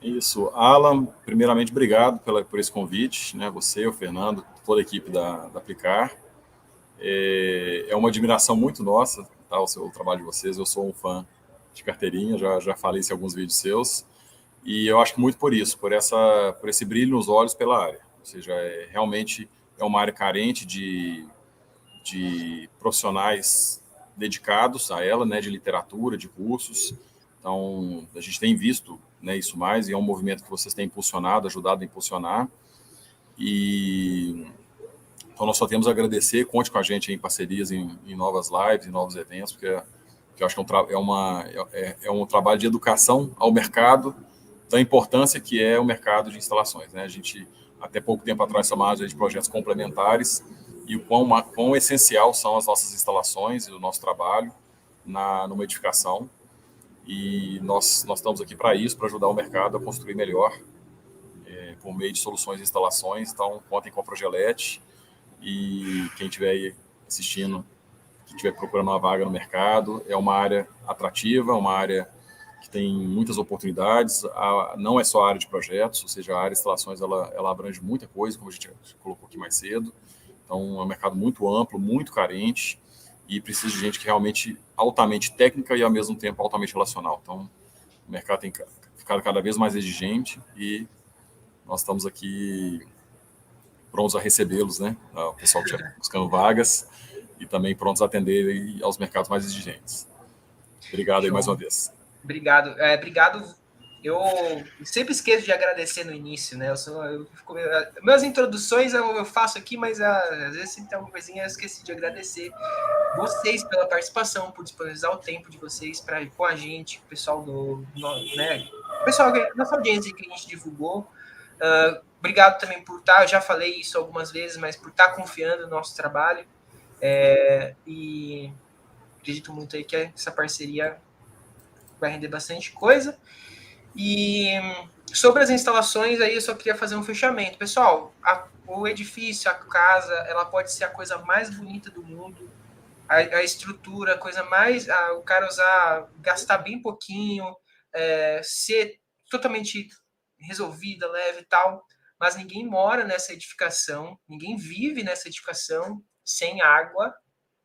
Isso. Alan, primeiramente, obrigado por esse convite, né? Você, o Fernando, toda a equipe da Aplicar. É uma admiração muito nossa, tá? O trabalho de vocês. Eu sou um fã de carteirinha, já falei isso em alguns vídeos seus. E eu acho que muito por isso, por esse brilho nos olhos pela área. Ou seja, realmente é uma área carente de profissionais dedicados a ela, né? De literatura, de cursos. Então, a gente tem visto, né, isso mais, e é um movimento que vocês têm impulsionado, ajudado a impulsionar. E Então, nós só temos a agradecer, conte com a gente em parcerias, em novas lives, em novos eventos, porque eu acho que é um trabalho de educação ao mercado, da importância que é o mercado de instalações, né? A gente, até pouco tempo atrás, chamava de projetos complementares, e o quão essencial são as nossas instalações e o nosso trabalho numa edificação. E nós estamos aqui para isso, para ajudar o mercado a construir melhor, por meio de soluções e instalações. Então, contem com a Progelete, e quem estiver aí assistindo, que estiver procurando uma vaga no mercado, é uma área atrativa, uma área que tem muitas oportunidades, não é só a área de projetos, ou seja, a área de instalações ela abrange muita coisa, como a gente colocou aqui mais cedo. Então, é um mercado muito amplo, muito carente, e precisa de gente que realmente altamente técnica e, ao mesmo tempo, altamente relacional. Então, o mercado tem ficado cada vez mais exigente e nós estamos aqui prontos a recebê-los, né? O pessoal que está buscando vagas e também prontos a atender aos mercados mais exigentes. Obrigado aí mais uma vez. Obrigado. Obrigado. Eu sempre esqueço de agradecer no início, né? Minhas introduções eu faço aqui, mas às vezes sempre tem alguma coisinha, eu esqueci de agradecer vocês pela participação, por disponibilizar o tempo de vocês para ir com a gente, o pessoal pessoal, nossa audiência que a gente divulgou. Obrigado também por estar, eu já falei isso algumas vezes, mas por estar confiando no nosso trabalho. E acredito muito aí que essa parceria vai render bastante coisa. E sobre as instalações, aí eu só queria fazer um fechamento. Pessoal, o edifício, a casa, ela pode ser a coisa mais bonita do mundo, a estrutura, a coisa mais... o cara gastar bem pouquinho, ser totalmente resolvida, leve e tal, mas ninguém mora nessa edificação, ninguém vive nessa edificação sem água,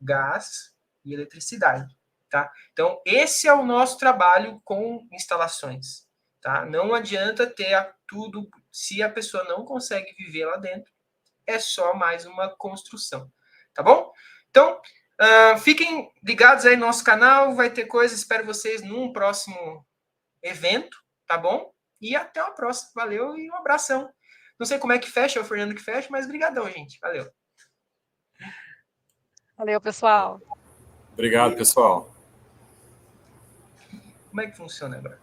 gás e eletricidade. Tá? Então, esse é o nosso trabalho com instalações. Tá? Não adianta ter tudo, se a pessoa não consegue viver lá dentro, é só mais uma construção. Tá bom? Então, fiquem ligados aí no nosso canal, vai ter coisa, espero vocês num próximo evento, tá bom? E até a próxima. Valeu e um abração. Não sei como é que fecha, é o Fernando que fecha, mas brigadão, gente. Valeu. Valeu, pessoal. Obrigado, pessoal. Como é que funciona agora?